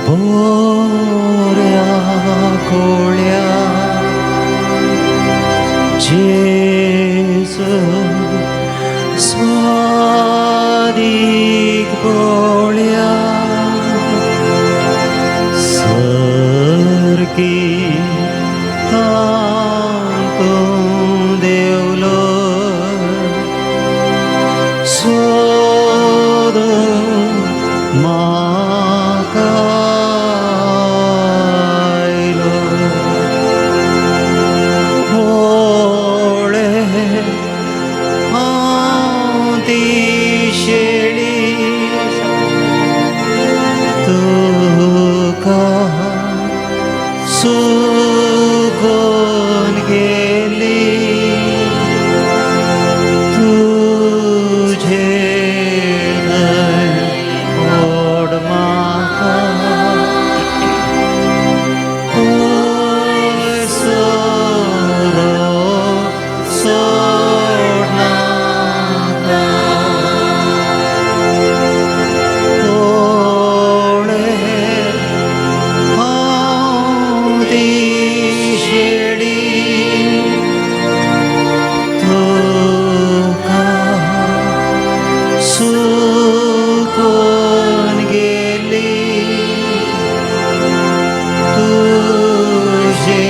पोऱ्या कोळ्या जेसु स्वादिक पोळ्या सरकी तांको देवलो सोद म्हाका आयलो पोळे हांव ती शेळी तुका सुकोन गेली तुझे ओढ म्हाका सोरो सोड नाका पोळे हांव ती शेळी तुका सुकोन गेली तुझे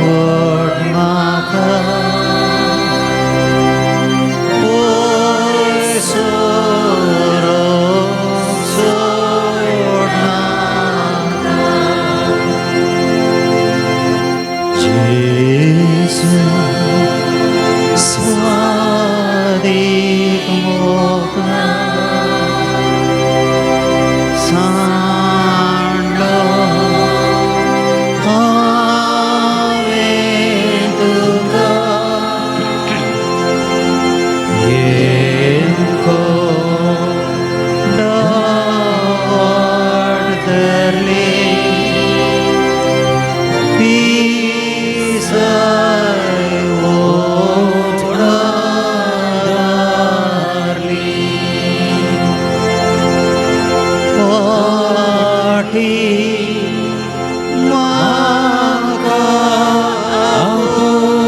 ओढ म्हाका सोरो सोड नाका जेसु स्वादिक मोगा सांडलो हांवें तुका येको डावड धरली पिसाय ओढारली पाठी म्हाका आपूण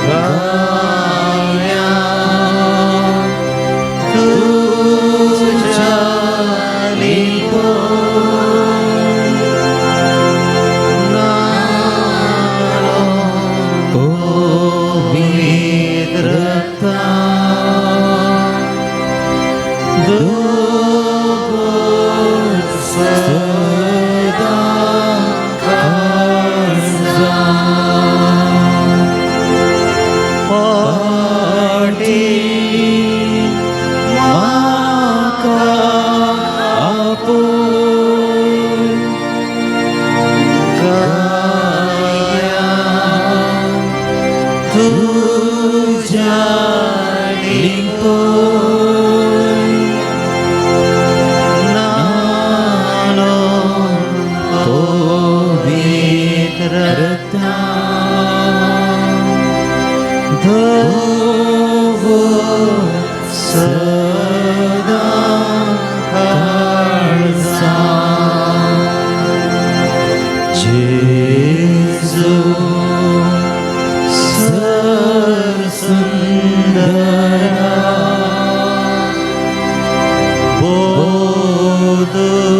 गाया तुझ्या लिपोन नालो पवित्र सदा काळजा पाठी म्हाका आपूण गाया तुझ्या लिपोन नालो पवित्र धोवो सदा काळजा जेसु सरसुंदरा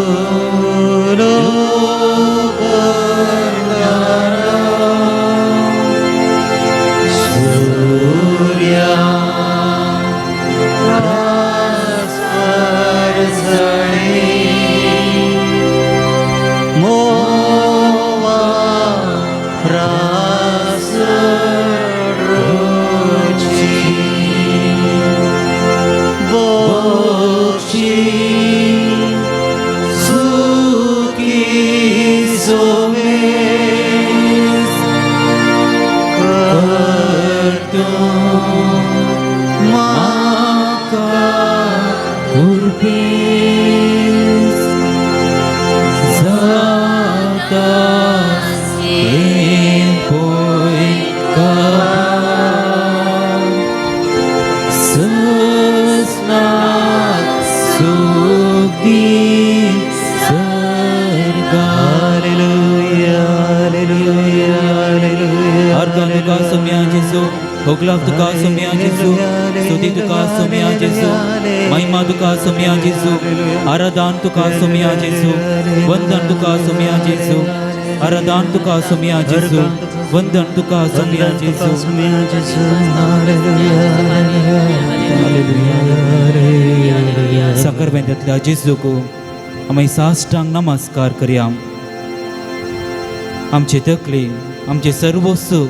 बोधुलो बंदारा सूर्या रास्पर जळी मोवा रासड रोची बोची सुकी सोमेस करतो म्हाका कुर्पीस जाता पोय का Argan tuka sumya Jesu, Hoklav tuka sumya Jesu, Studi tuka sumya Jesu, Mahima tuka sumya Jesu, Aradan tuka sumya Jesu, Vandan tuka sumya Jesu, Aradan tuka sumya Jesu, Vandan tuka sumya Jesu. साखरपेंतांतल्या जेजूक आमी साश्टांग नमस्कार करया. आमचे तकली आमचे सर्वस्व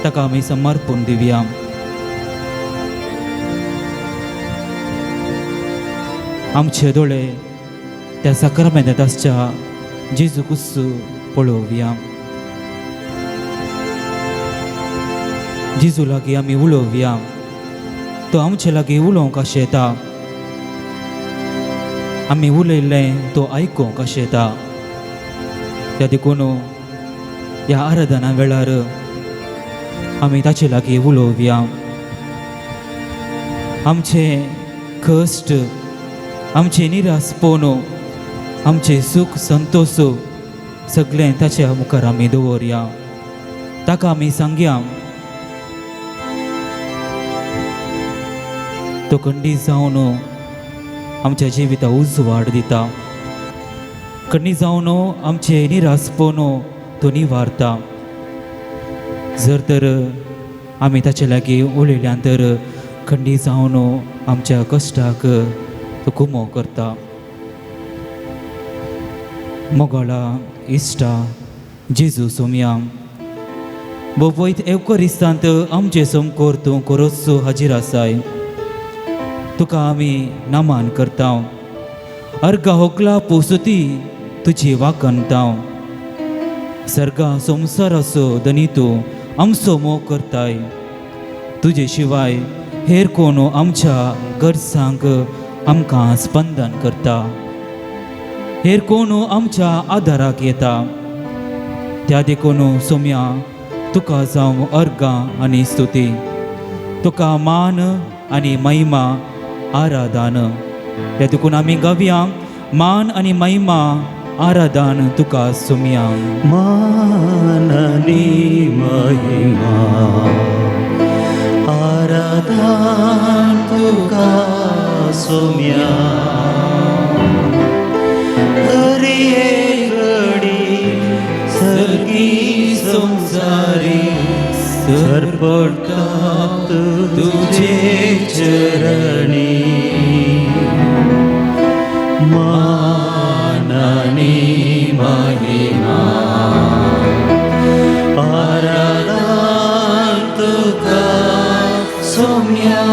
ताका आमी समर्पण दिवया. आमचे दोळे त्या साखरपेंतांत आसच्या जेजू कुस्सू पळोवया. जेजू लागीं आमी उलोवया. तो आमचे लागीं उलोवंक आशेता. आमी उलयल्लें तो आयकूंक आशेता. त्या देखून ह्या आराधना वेळार आमी ताचे लागीं उलोवया. आमचे कश्ट, आमचे निरासपण, आमचे सूख संतोष सगळें ताच्या मुखार आमी दवरया. ताका आमी सांगया तो खंडी जावन आमच्या जिविताक उजवाड दिता. खंडी जावन आमचे निरासपण तो निवारता. जर तर आमी ताचे लागीं उलयल्यान तर खंडी जावन आमच्या कश्टाक तो कुमो करता. मोगाळा इश्टा जेजू सोम्या, बो पयत एवकरिस्तांत आमचे समकोर तूं खरोच हाजीर आसाय. तुका आमी नमान करता. अर्गा होकला पोसुती तुजी वाकणता. सर्गा संवसार असो धनी तूं आमचो मोग करताय. तुजे शिवाय हेर कोण आमच्या गरजांक आमकां स्पंदन करता. हेर कोण आमच्या आदाराक येता. त्या देखून सोम्या तुका जावं अर्गा आनी स्तुती. तुका मान आनी महिमा आराधन. त्या देखून आमी गावया मान आनी महिमा आराधन तुका सोम्या. मान आनी महिमा आराधन तुका सोम्या. हरी घडी सर्गी संसारी सरपडतात तुझे चरणी. मान आनी महिमा आराधन तुका सोम्या.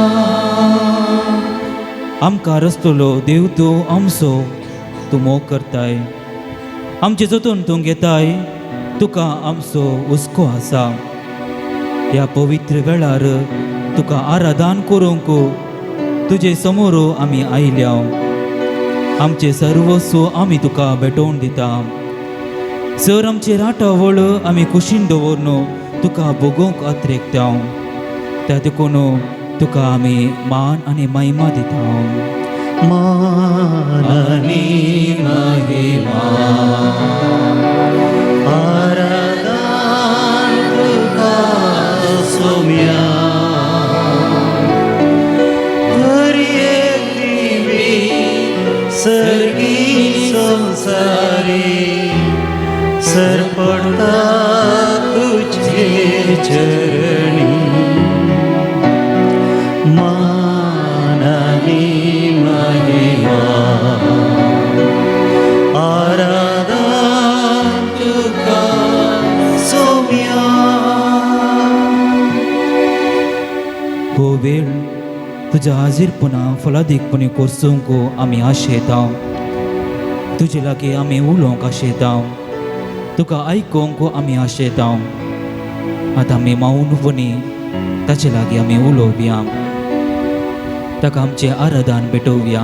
आमकां रस्तलो देव तूं आमचो तूं मोग करताय. आमचे जतन तूं घेताय. तुका आमचो हुस्को आसा. ह्या पवित्र वेळार तुका आराधन करूंक तुजे समोर आमी आयल्या. आमचे सर्वस्व आमी तुका भेटोवन दिता. सर आमचे राटावळ आमी कुशीन दवरून तुका भोगोवंक आत्रेकता. त्या देखून तुका आमी मान आनी महिमा दिता. मान आनी महिमा आराधन तुका सोम्या. सर्गी संसारी सरपडता तुझे चरणी. मान आनी महिमा आराधन तुका सोम्या. हो वेळ तुझ्या हाजीरपणा फलादीकपणी करसूंक आमी आशेता. तुजे लागीं आमी उलोवंक आशेता. तुका आयकूंक आमी आशेता. आतां आमी मौनपणी ताचे लागीं आमी उलोवया. ताका आमचें आराधन भेटोवया.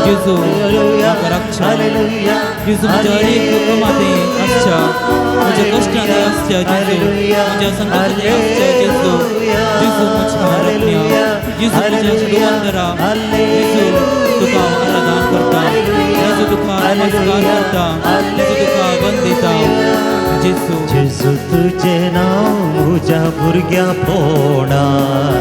जेजू म्हाका राखच्या जेजू म्हज्या हर एक कामांनी आसच्या म्हज्या कश्टांनी आसच्या जेजू म्हज्या संकटांनी आसच्या जेजू जेजू म्हज्या रत्न्या जेजू म्हज्या सुवांदरा जेजू तुका हांव आराधना करता जेजू तुका नमस्कार करता जेजू तुका वंदिता जेजू जेजू तुझे नाव म्हज्या भुरग्या पोणार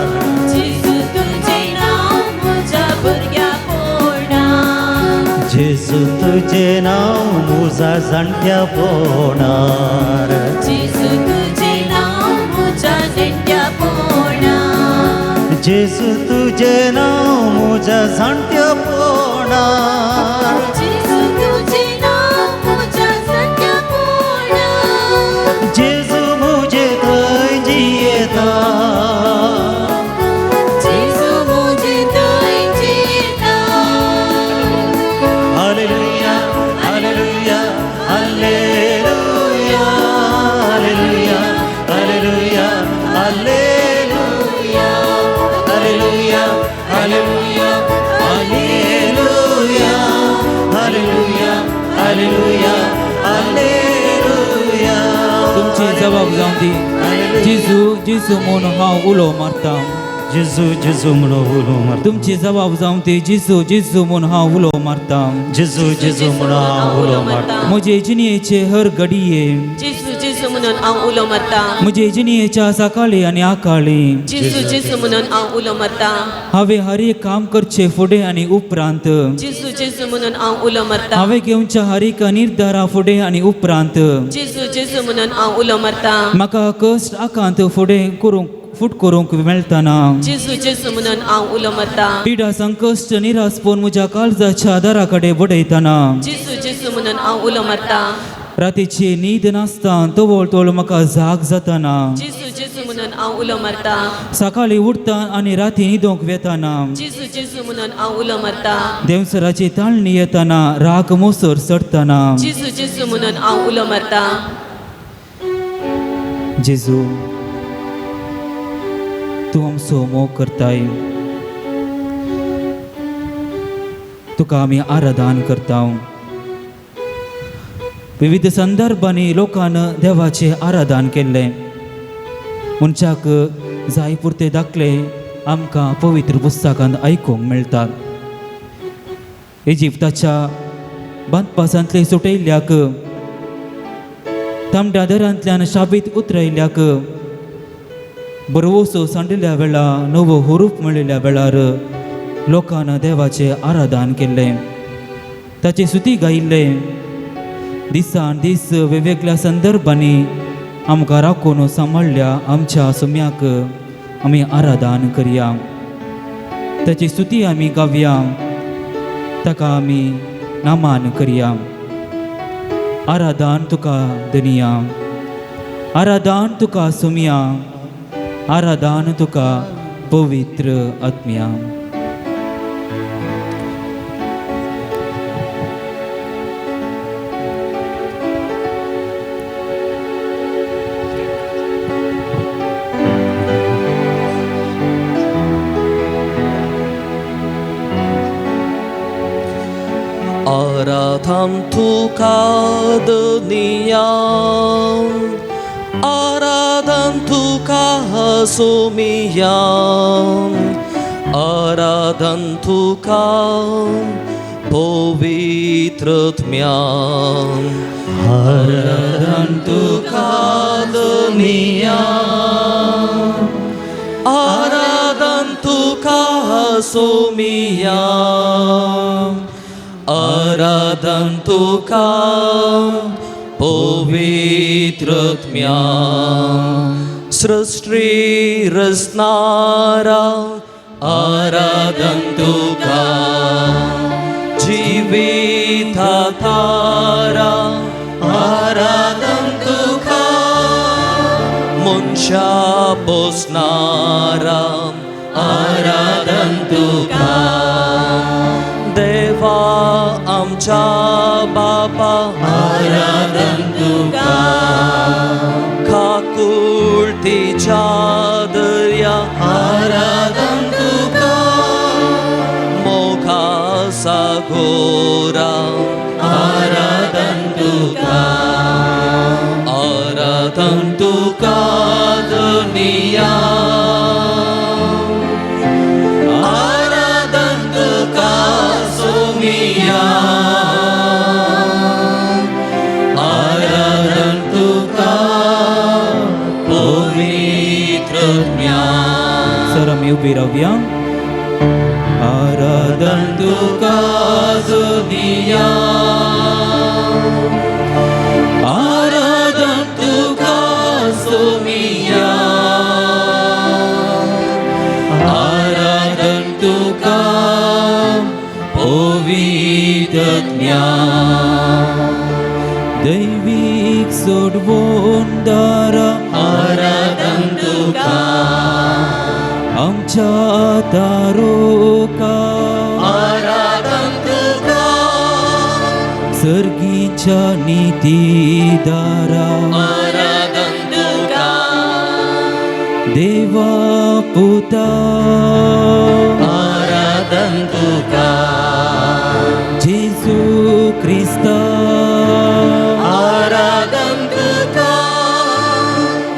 जेजू तुझे नाव म्हज्या भुरग्या पोरणार जेजू तुझे नाव म्हज्या जाणट्या पोणार जेजू तुझे नाव म्हज्या नेट्या पोरणार जेजू तुझे नाव म्हज्या जाणट्या पोणार जेजू तुझे नाव म्हज्या सत्या पोरणार जेजू म्हजे थंय जियेता जेजू म्हजे थंय जियेता हालेलुया हालेलुया हालेलुया हालेलुया हालेलुया हालेलुया हालेलुया हालेलुया हालेलुया हालेलुया हालेलुया हालेलुया तुमची जबाब जावन दी जेजू जेजू म्हूण हांव उलो मारता जेजू जेजू म्हणून उलो मारता तुमची जबाब जावन दी जेजू जेजू म्हूण हांव उलो मारता जेजू जेजू म्हणून हांव उलो मारता म्हजे जिणयेचे हर घडये जेजू जेजू म्हणून हांव उलो मारता म्हजे जिणयेच्या सकाळी आनी आकाळी जेजू जेजू म्हणून हांव उलो मारता हांवें हर एक काम करचे फुडें आनी उपरांत जेजू जेजू म्हणून हांव उलो मारता हांवें घेवच्या हर एक निर्धारा फुडें आनी उपरांत जेजू जेजू म्हणून हांव उलो मारता म्हाका कश्ट आकांत फुडें फूट करूंक मेळटना जेजू जेजू म्हणून हांव उलो मारता पिडा संकश्ट निरासपण म्हज्या काळजाच्या दारा कडेन बडयतना जेजू जेजू म्हणून हांव उलो मारता रातीची न्हीद नासता तवळ तवळ म्हाका जाग जाताना जेजू जेजू म्हणून हांव उलो मारता सकाळी उठता आनी राती न्हिदोंक वेताना जेजू जेजू म्हणून हांव उलो मारता देवसराची ताळणी येताना राग मोसर सडताना जेजू जेजू म्हणून हांव उलो मारता जेजू तूं आमचो मोग करताय तुका आमी आराधना करता विविध संदर्भांनी लोकान देवाचे आराधन केल्ले मनशाक जाय पुरते दाखले आमकां पवित्र पुस्तकांत आयकूंक मेळटात इजिप्ताच्या बांदपासांतले सुटयल्ल्याक तांबड्या दर्यांतल्यान शाबीत उतरयल्ल्याक बरवोसो सांडिल्ल्या वेळा नवो हुरूप मेळिल्ल्या वेळार लोकान देवाचे आराधन केल्ले ताची स्तुती गायिल्ले दिसान दीस वेगवेगळ्या संदर्भांनी आमकां राखून सांबाळल्या आमच्या सुम्याक आमी आराधन करया ताची स्तुती आमी गावया ताका आमी नामान करया आराधन तुका दुनिया आराधन तुका सुम्या आराधन तुका पवित्र आत्म्या 아라담 투카드니야 아라담 투카소미야 아라담 투카 보비트르트면 आराधन तुका दुनिया 아라담 투카소미야 아라담 투카 पवित्रत्म्या सृष्टी रचनारा आराधन तुका जिवितातारा आराधन तुका मनशा पोसणारा आराधन तुका देवा आमच्या बापा आराधन तुका खाकुळतीच्या दर्या आराधन तुका मोखा घोरा आराधन तुका दुनिया आराधन तुका सोमिया आराधन तुका पवित्र ज्ञान. सर आम्ही उभी राहूया. आराधन तुका दुनिया आराधन तुका सोमिया आराधन तुका पवित्र ज्ञान. दैविक सोडवून दारा आराधन तुका आमच्या दारोका आराधन तुका सर्गीच्या नीतीदारा आराधन तुका देवा पुता आराधन तुका जेजू ख्रिस्ता आराधन तुका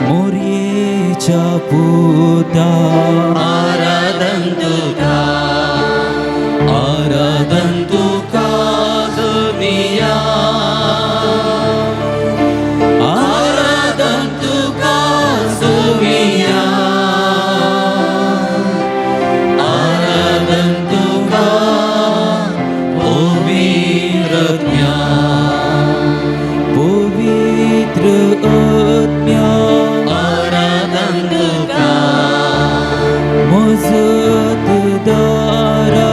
मोरयेच्या पुता आराधन तुका आराधन तुका दुनिया आराधन तुका सोमिया आराधन तुका पवित्र ज्ञान पवित्र आज्ञा आराधन तुका मजत दारा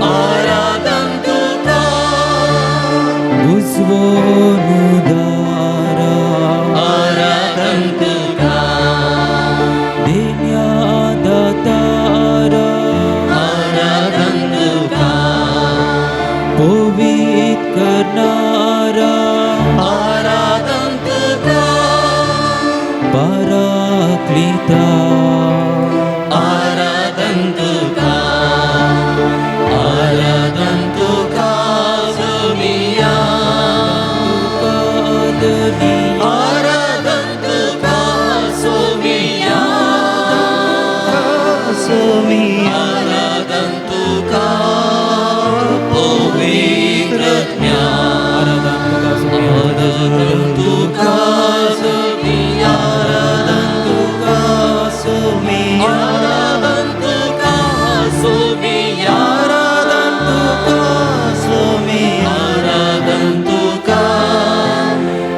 आराधन तुका बुजवून दारा आराधन तुका देण्या दातारा आराधन तुका पवित्र करणारा आराधन तुका पराक्लिता आराधन तुका आराधन तुका सोमिया आराधन तुका सोमिया आराधन तुका पवित्र ज्ञान आराधन तुका सोमिया आराधन तुका सोमिया आराधन तुका सोमिया आराधन तुका सोमिया आराधन तुका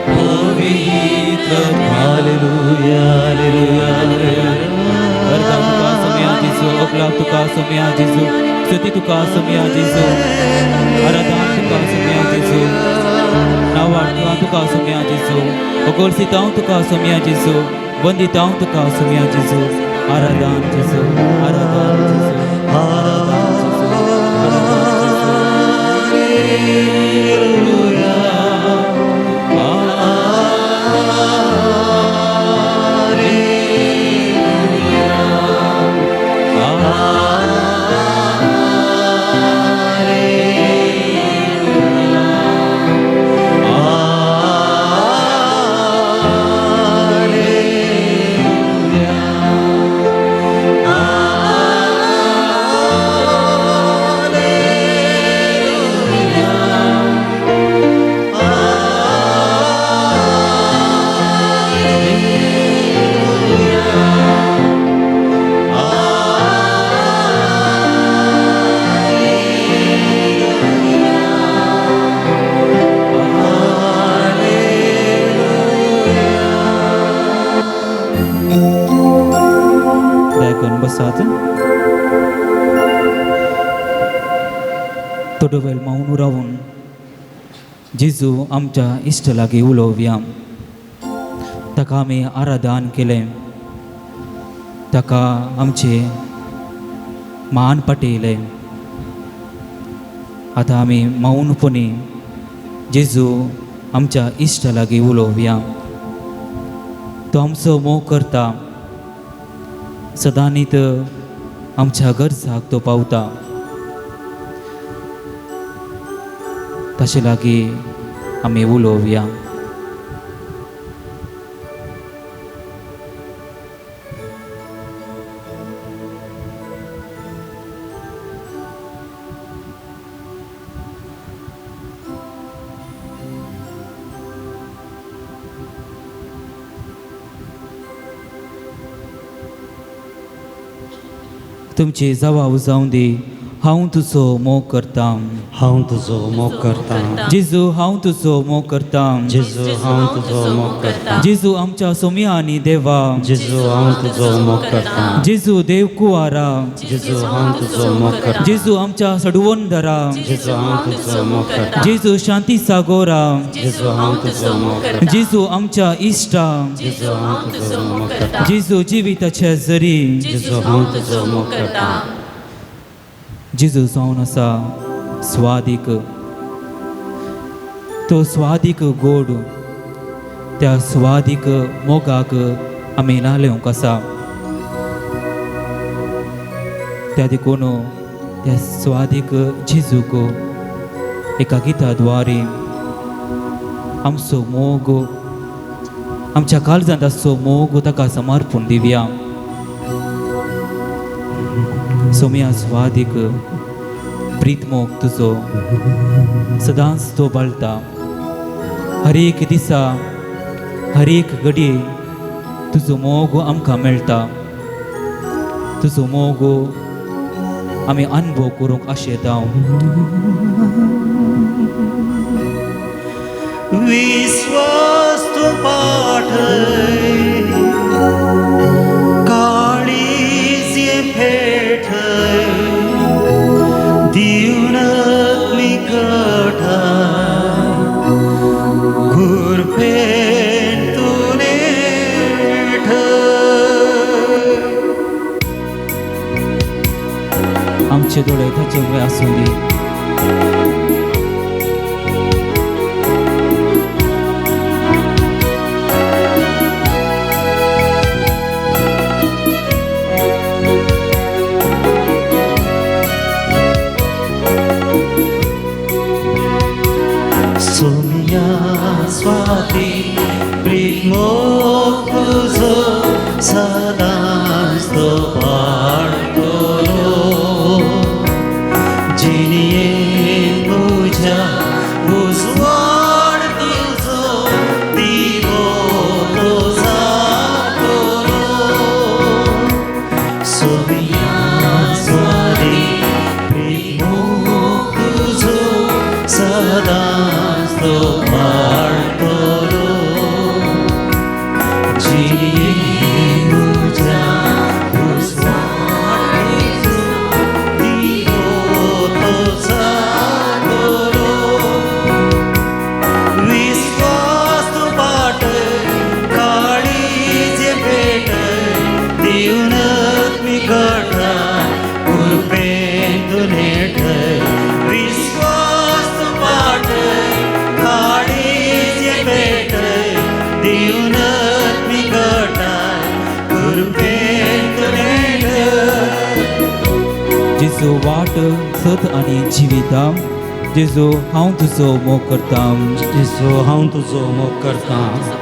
पवित्र हालेलुया हालेलुया वरदान तुका सोम्या जेजू ओकला तुका सोम्या जेजू स्तुती तुका सोम्या जेजू आराधना तुका सोम्या जेजू नावाडटा तुका सोम्या जेजू ओगोलसितां तुका सोम्या जेजू वंदितां तुका सोम्या जेजू आराधना जेजू आराधना जेजू आराधना जेजू दयाकरून बसात. थोडो वेळ मौन राहून जेजू आमच्या इश्ट लागी उलोवया. ताका आमी आराधन केलें, ताका आमचे मान पटयलें. आतां आमी मौनपणी जेजू आमच्या इश्ट लागी उलोवया. तो आमचो मोग करता, सदांच आमच्या गरजाक तो पावता. ताचे लागीं आमी उलोवया. तुमची जबाब जावं दी. हांव तुजो मोग करता. हांव तुजो मोग करता. जेजू हांव तुजो मोग करता. जेजू हांव तुजो मोग करता. जेजू आमच्या सोम्या आनी देवा. जेजू हांव तुजो मोग करता. जेजू देव कुवारा. जेजू हांव तुजो मोग करता. जेजू आमच्या सडवंदरा. जेजू हांव तुजो मोग करता. जेजू शांती सागोरा. जेजू हांव तुजो मोग करता. जेजू आमच्या इश्टा. जेजू हांव तुजो मोग करता. जेजू जिविताचे जरी. जेजू हांव तुजो मोग करता. जेजू जावन आसा स्वादीक. तो स्वादीक गोड त्या स्वादीक मोगाक आमी नालेवंक आसा. त्या देखून त्या स्वादीक जेजूक एका गिता द्वारे आमचो मोग आमच्या काळजांत आसचो मोग ताका समर्पण दिवया. सोम्या स्वादीक प्रीत मोग तुजो सदांच तो बळटा. हर एक दिसा हर एक घडये तुजो मोग आमकां मेळटा. तुजो मोग आमी अनुभव करूंक आशेता. विश्वास तू पाठय काळीज फेठय दिवन निकटा कुरपेन तू नेठ. आमचे दोळे ताचे उबे आसूं दी. सोम्या स्वाती प्रीत मोग तुजो सदांच तो पाळटलो. जिणयेन तुज्या उजवाड तुजो दिवो तो जातलो. सोम्या स्वाती प्रीत मोग तुजो सदांच तो पाळटलो. जिणयेन तुज्या उजवाड तुजो दिवो तो जातलो. विश्वास तू पाठय काळीज भेटय दिवनच मी गठा कुरपेन तू नेठय. विश्वास तू पाठय काळीज भेटय दिवनच मी गठा कुरपेन तू नेठय. जेजू वाट सत आनी जिविता. जेजू हांव तुजो मोग करता. जेजू हांव तुजो मोग करता.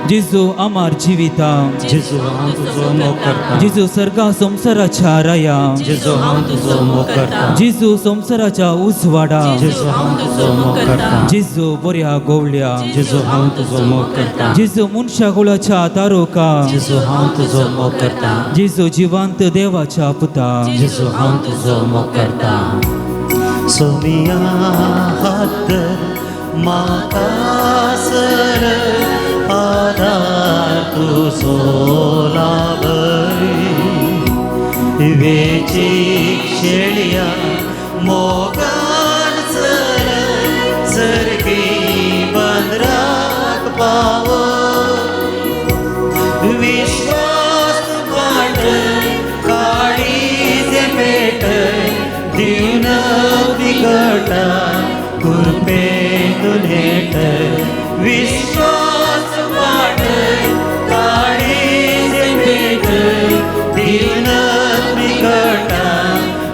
जेजू आमार जिविता. जेजू हांव तुजो मोग करता. जेजू सर्गा संसाराच्या राया. जेजू हांव तुजो मोग करता. जेजू संसाराच्या उजवाडा. जेजू हांव तुजो मोग करता. जेजू बऱ्या गोवल्या. जेजू हांव तुजो मोग करता. जेजू मनशा कुळाच्या तारोका. जेजू हांव तुजो मोग करता. जेजू जिवंत देवाच्या पुता. जेजू हांव तुजो मोग करता. सोम्या हात म्हाका सर आधार तुजो लाभय. वेचीक शेळया मोगान सर सर्गी बंदराक पाव. विश्वास पाठय काळीज भेटय दिवन बिगटा कुरपेन तू नेठय. विश्वास पाठय काळीज भेटय दिवन बिगटा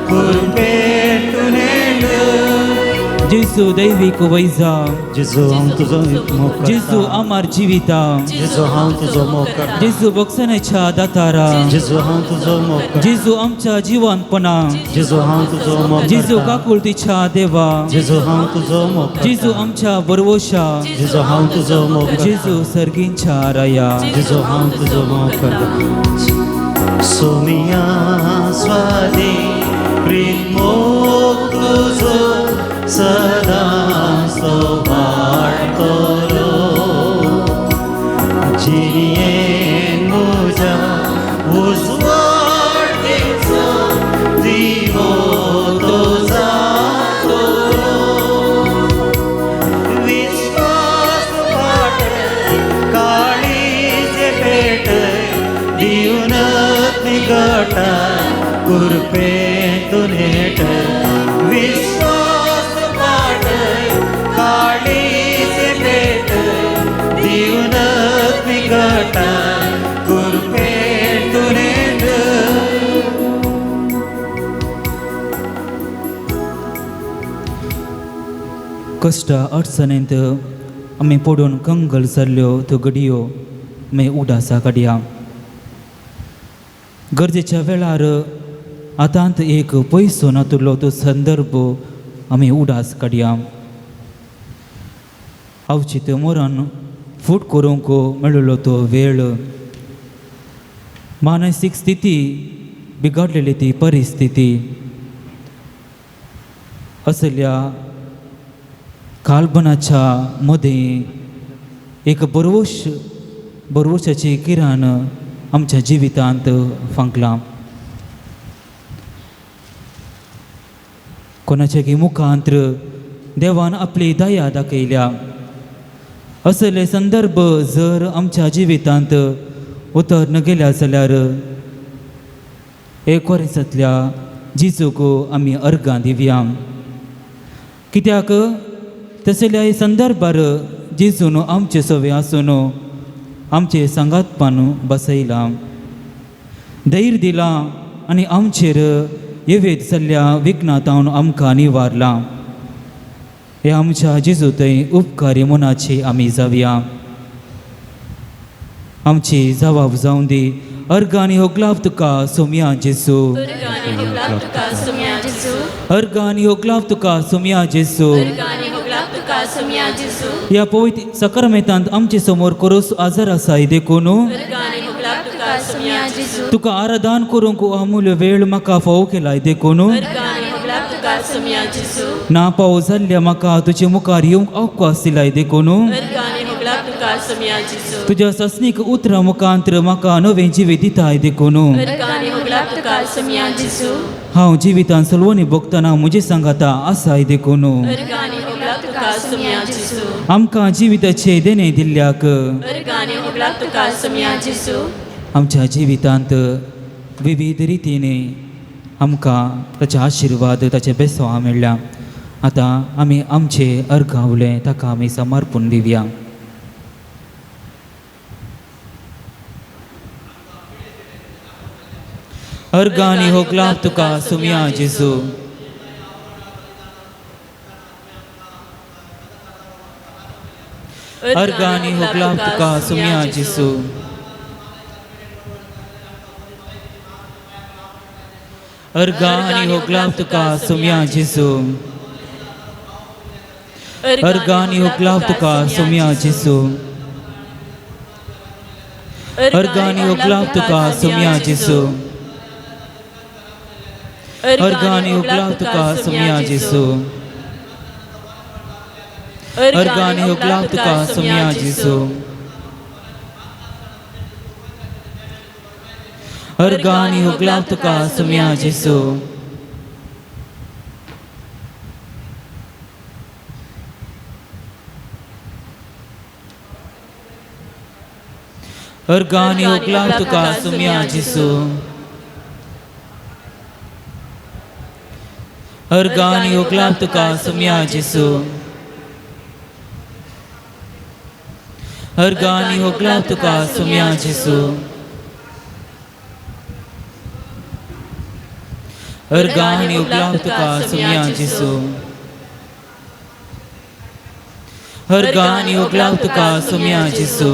कुरपेन तू नेठय. जेजू दैवीक वैजा जेजू हांव तुजो मोग जेजू करता आमार जिविता जेजू हांव तुजो मोग करता जेजू बक्षणाच्या दातारा जेजू हांव तुजो मोग करता जेजू आमच्या जिवंतपणा जेजू हांव तुजो मोग जेजू करता काकुळतीच्या देवा जेजू हांव तुजो मोग करता जेजू आमच्या बरवोशा जेजू हांव तुजो मोग करता जेजू सर्गींच्या राया जेजू हांव तुजो मोग करता सोमिया स्वादी प्रेम मोग तुजो सदा सोबाळटलो जिणेन म्हज्या उजवाडीचो दिवो तो जातलो विश्वास वाटय काळीजे पेटय दिवनत निगटाय कुरपेतून हेटय विश्वास वाटय काळीजे पेटय दिवनत निगटाय कुरपेतून हेटय कष्ट अडचणींत आमी पडून कंगल जाल्ल्यो त्यो घडयो आमी उडासा काडया गरजेच्या वेळार आतांत एक पयसो नातुरलो तो संदर्भ आमी उडास काडया अवचित मोरान फूट करूंक मेळिल्लो तो वेळ मानसीक स्थिती बिगडलेली ती परिस्थिती असल्या काल्पनाच्या मदें एक बरवशाची किरण आमच्या जिवितांत फांकलां कोणाच्याकी मुखांत देवान आपली दया दाखयल्या असले संदर्भ जर आमच्या जिवितांत उतरन गेल्या जाल्यार एक वर्सांतल्या जिजूक आमी अर्गां दिवया कित्याक तसल्या संदर्भार जिजून आमचे सवे आसून आमचे सांगातपान बसयलां धैर्य दिलां आनी आमचेर येवेत जाल्ल्या विघ्नांतावन आमकां निवारलां हे आमच्या जेजू थंय उपकारी मनाची आमी जावया आमची जबाब जावं दी अर्गांनी होगलाव तुका सोम्या जेजू अर्गांनी होगलाव तुका सोम्या जेजू अर्गांनी होगलाव तुका सोम्या जेजू अर्गांनी होगलाव तुका सोम्या जेजू ह्या पवित्र सकरमेतांत आमचे समोर कोरोस आजार आसा देखून अर्गांनी होगलाव तुका सोम्या जेजू तुका आराधन करूंक अमूल्य वेळ म्हाका फावो केलाय देखून अर्गांनी होगलाव तुका सोम्या जेजू ना पाव जाल्ल्या म्हाका तुजे मुखार येवंक अवकाश दिलाय देखून अर्गांनी होगलाव तुका सोम्या जेजू तुज्या सस्नीक उतरां मुखांतर म्हाका नवें जिवीत दिताय देखून अर्गांनी होगलाव तुका सोम्या जेजू हांव जिवितांत सलवणी भोगतना म्हजे सांगाता आसाय देखून अर्गांनी होगलाव तुका सोम्या जेजू आमकां जिविताचे देणे दिल्ल्याक अर्गांनी होगलाव तुका सोम्या जेजू आमच्या जिवितांत विविध रितीने आमकां ताचे आशिर्वाद ताचे बेसवा मेळ्ळ्या आतां आमी आमचे अर्गावले ताका आमी समर्पण दिवया अर्गांनी होगलाव तुका सोम्या जेजू अर्गांनी होगलाव तुका सोम्या जेजू अर्गांनी होगलाव तुका सोम्या जेजू अर्गांनी होगलाव तुका सोम्या जेजू अर्गांनी होगलाव तुका सोम्या जेजू अर्गांनी होगलाव तुका सोम्या जेजू अर्गांनी होगलाव तुका सोम्या जेजू अर्गांनी होगलाव तुका सोम्या जेजू अर्गांनी होगलाव तुका सोम्या जेजू अर्गांनी होगलाव तुका सोम्या जेजू अर्गांनी होगलाव तुका सोम्या जेजू अर्गांनी होगलाव तुका सोम्या जेजू हरगानी ओगलाव तुका सुम्या जिसू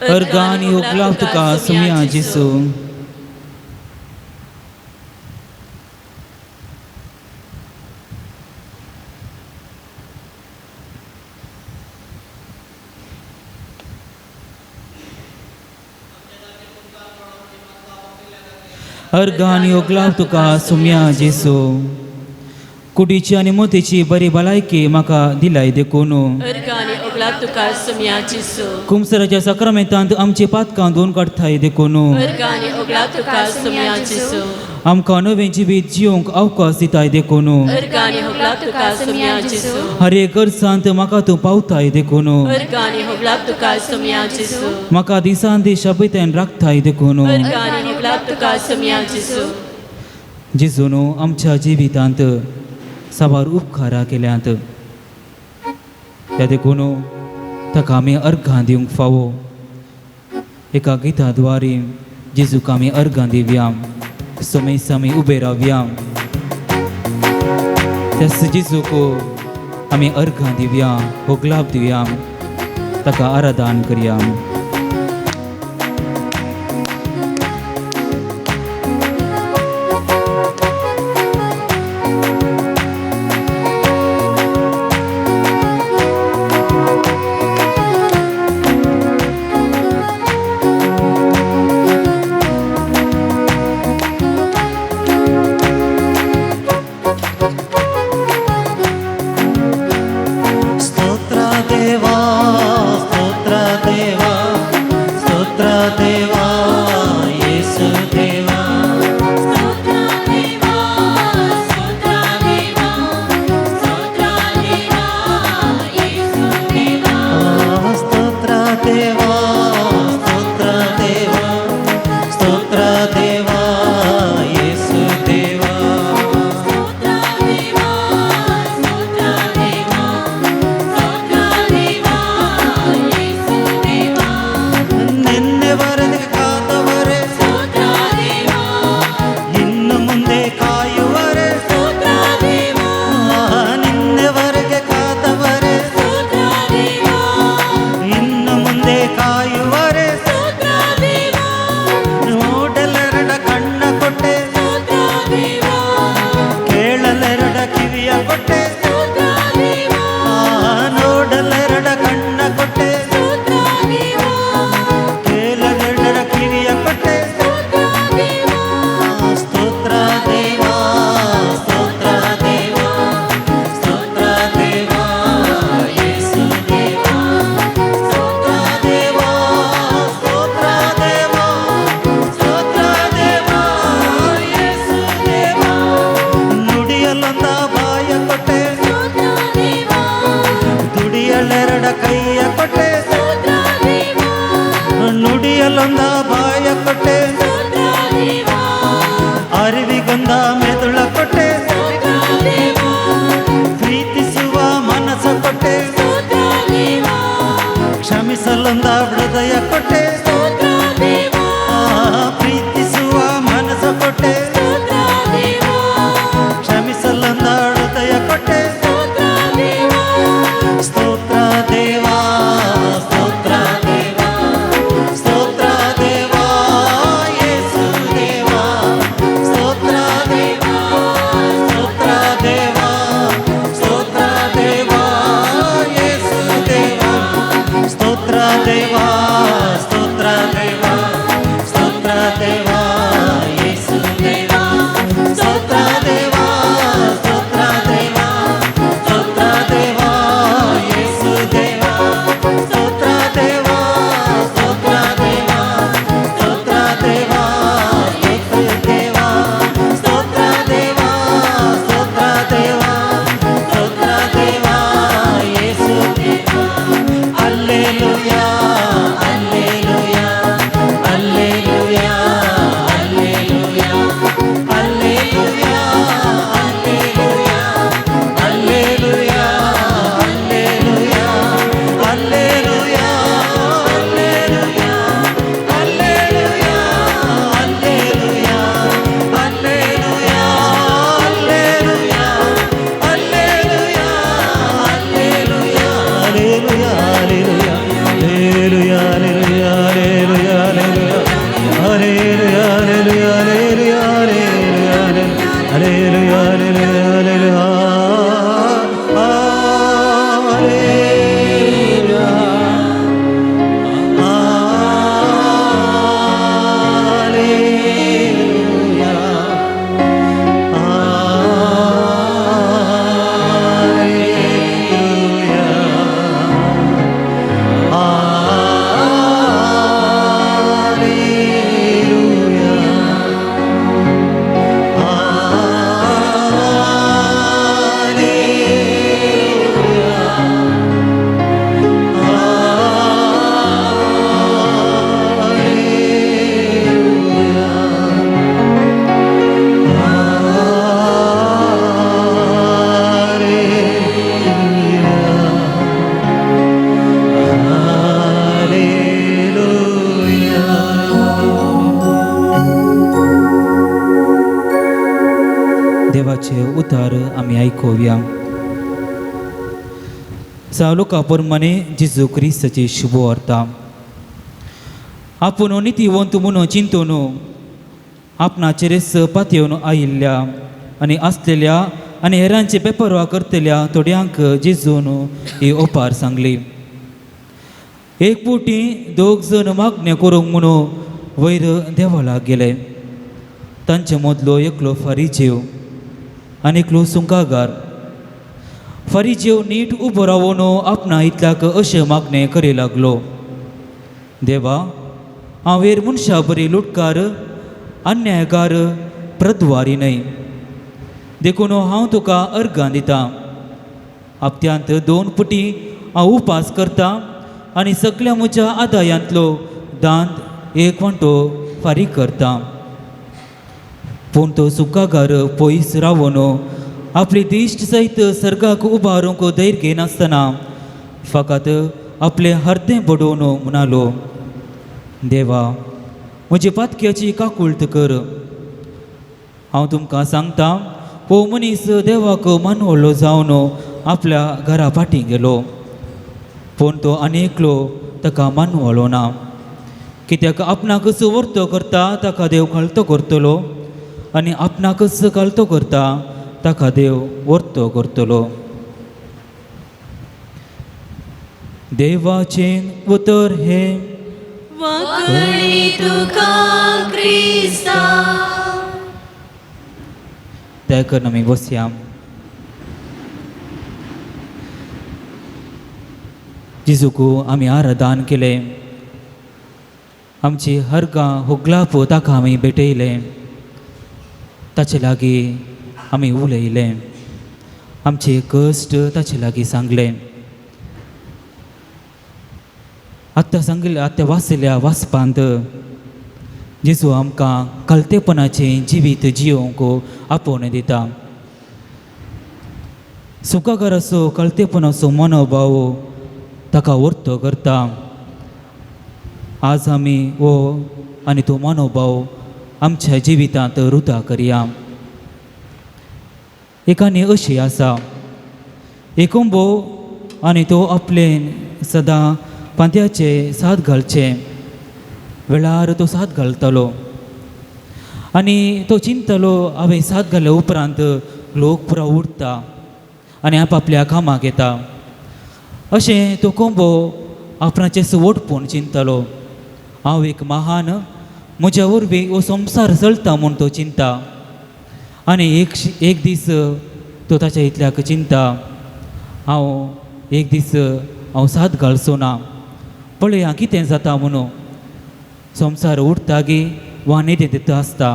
हरगानी ओगलाव तुका सुम्या जिसू हरगानी ओगलाव तुका सुम्या जिसू कुडीची आनी मोतीची बरी भलायकी म्हाका दिलाय देखून अर्गानी ओगलाव तुका सुम्या जिसू कुमसराच्या सक्रामेंतांत आमची पातकां धुवन काडटाय देखून अर्गानी ओगलाव तुका सुम्या जिसू आमकां नवें जिवीत जिवंक अवकाश दिताय देखून अर्गानी ओगलाव तुका सुम्या जिसू हर एक गरजांत म्हाका तूं पावताय देखून अर्गानी ओगलाव तुका सुम्या जिसू म्हाका दिसान दीस शाबयतायन राखताय देखून अर्गानी ओगलाव तुका सुम्या जिसू जिजून आमच्या जिवितांत साबार उपकारां केल्यांत त्या देखून ताका आमी अर्घां दिवंक फावो एका गिता द्वारे जेजूक आमी अर्घां दिवया समेस आमी उबे रावया त्याच जेजूक आमी अर्घां दिवया होगलाप दिवया ताका आराधन करया देवाचे उतार आम्ही ऐकूया. सावलोकाप्रमाणे जेजू क्रिस्ताची शुभ वार्ता. आपूण नितीवंत म्हणून चिंतून आपणाचेरच पातयेवन आयिल्ल्या आनी आसलेल्या आनी हेरांचे बेपरवा करतल्या थोड्यांक जेजून ही ओपार सांगली. एक पोटी 2 जण मागण्यो करूंक म्हणून वयर देवाला गेले. तांचे मदलो एकलो फारिजेव आनी एकलो सुंकागार. फारिजेव नीट उबो रावून आपणा इतल्याक अशें मागणें करी लागलो. देवा, हांव हेर मनशां बरी लुटकार अन्यायकार प्रद्वारी न्हय. देखून हांव तुका अर्गां दितां. हप्त्यांत 2 पटी हांव उपास करतां आनी सगळ्या म्हज्या आदायांतलो दांत 1 वांटो फारीक करतां. पूण तो सुकागार पयस रावून आपली दिश्ट सयत सर्गाक उबारूंक धैर्य घेनासतना फकत आपलें हर्दें बडोवन म्हणालो, देवा, म्हजे पातक्याची काकुळट कर. हांव तुमकां सांगतां, हो मनीस देवाक मानवलो जावन आपल्या घरा फाटीं गेलो. पूण तो आनीकलो ताका मानवलो ना. कित्याक आपणाकच वर्तो करता ताका देव कळतो करतलो आनी आपणाकच कळतो करता ताका देव वर्तो करतलो. देवाचें उतर हे वखणी तुका क्रिस्ता. त्या करून आमी बसया. जेजूक आमी आराधन केलें. आमची हरगां होगलाप ताका आमी भेटयलें. ताचे लागीं आमी उलयलें. आमचे कश्ट ताचे लागीं सांगलें. आतां वाचल्या वाचपांत जेजू आमकां कलतेपणाचें जिवीत जियोवंक आपोवन दिता. सुकागाराचो कलतेपणाचो मनोभाव ताका वर्तो करता. आज आमी हो आनी तो मनोभाव आमच्या जिवितांत रुता करया. एक आनी अशी आसा, एक कुंबो आनी तो आपले सदां पांत्याचे साद घालचे वेळार तो साद घालतलो आनी तो चिंतलो हांवें साद घाल्या उपरांत लोक पुरा उठता आनी आपल्या कामाक येता. अशें तो कोंबो आपणाचें ओटपून चिंतलो, हांव एक महान म्हज्या वरवीं हो संवसार चलता म्हूण तो चिंता. आनी एक दीस तो ताच्या इतल्याक चिंता, एक दीस हांव साद घालचो ना, पळया कितें जाता म्हणून. संवसार उठता गी वा न्हिदेंत दिता आसता.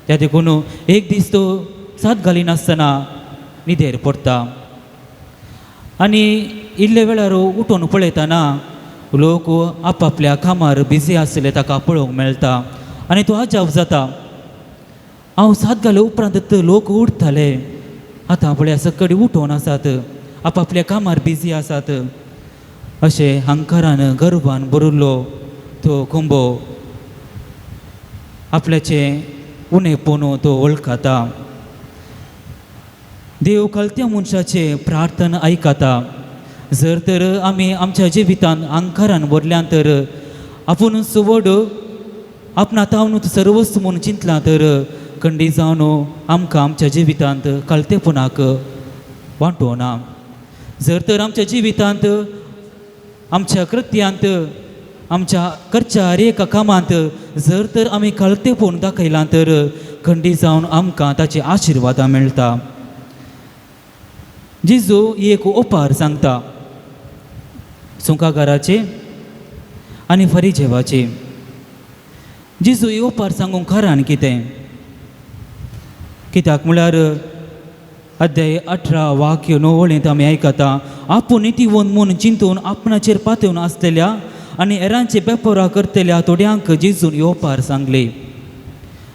त्या देखून एक दीस तो साद घालिनासतना न्हिदेर पडटा. आनी इल्ले वेळार उठून पळयतना लोक आपल्या कामार बिजी आसले ताका पळोवंक मेळटा. आनी तो अजाप जाता, हांव साद घाले उपरांत लोक उठताले, आतां पळया सकडी उठोन आसात, आपल्या कामार बिजी आसात. अशें अहंकारान गर्वान भरिल्लो तो कुंबो आपल्याचें उणेपण तो वळखता. देव कळत्या मनशाचे प्रार्थना आयकता. जर तर आमी आमच्या जिवितांत अहंकारान भरल्यां तर आपुणूच व्हड आपणाक हांवूच सर्वस्व म्हूण चिंतलां तर खंडी जावन आमकां आमच्या जिवितांत कळतेपणाक वांटोना. जर तर आमच्या जिवितांत आमच्या कृत्यांत आमच्या करच्या हर एका कामांत जर तर आमी कळतेपण दाखयलां तर खंडी जावन आमकां ताचे आशिर्वादां मेळटा. जेजू ही एक ओपार सांगता सुंकागाराचे आनी फारिजेवाचे. जेजू ही ओपार सांगूंक कारण कितें? कित्याक म्हळ्यार अध्याय 18 वाक्य 9 वळेंत आमी आयकता, आपूण नितीवंत म्हूण चिंतून आपणाचेर पातयेवन आसलेल्या आनी हेरांचे बेपरवा करतल्या थोड्यांक जेजून ही ओपार सांगली.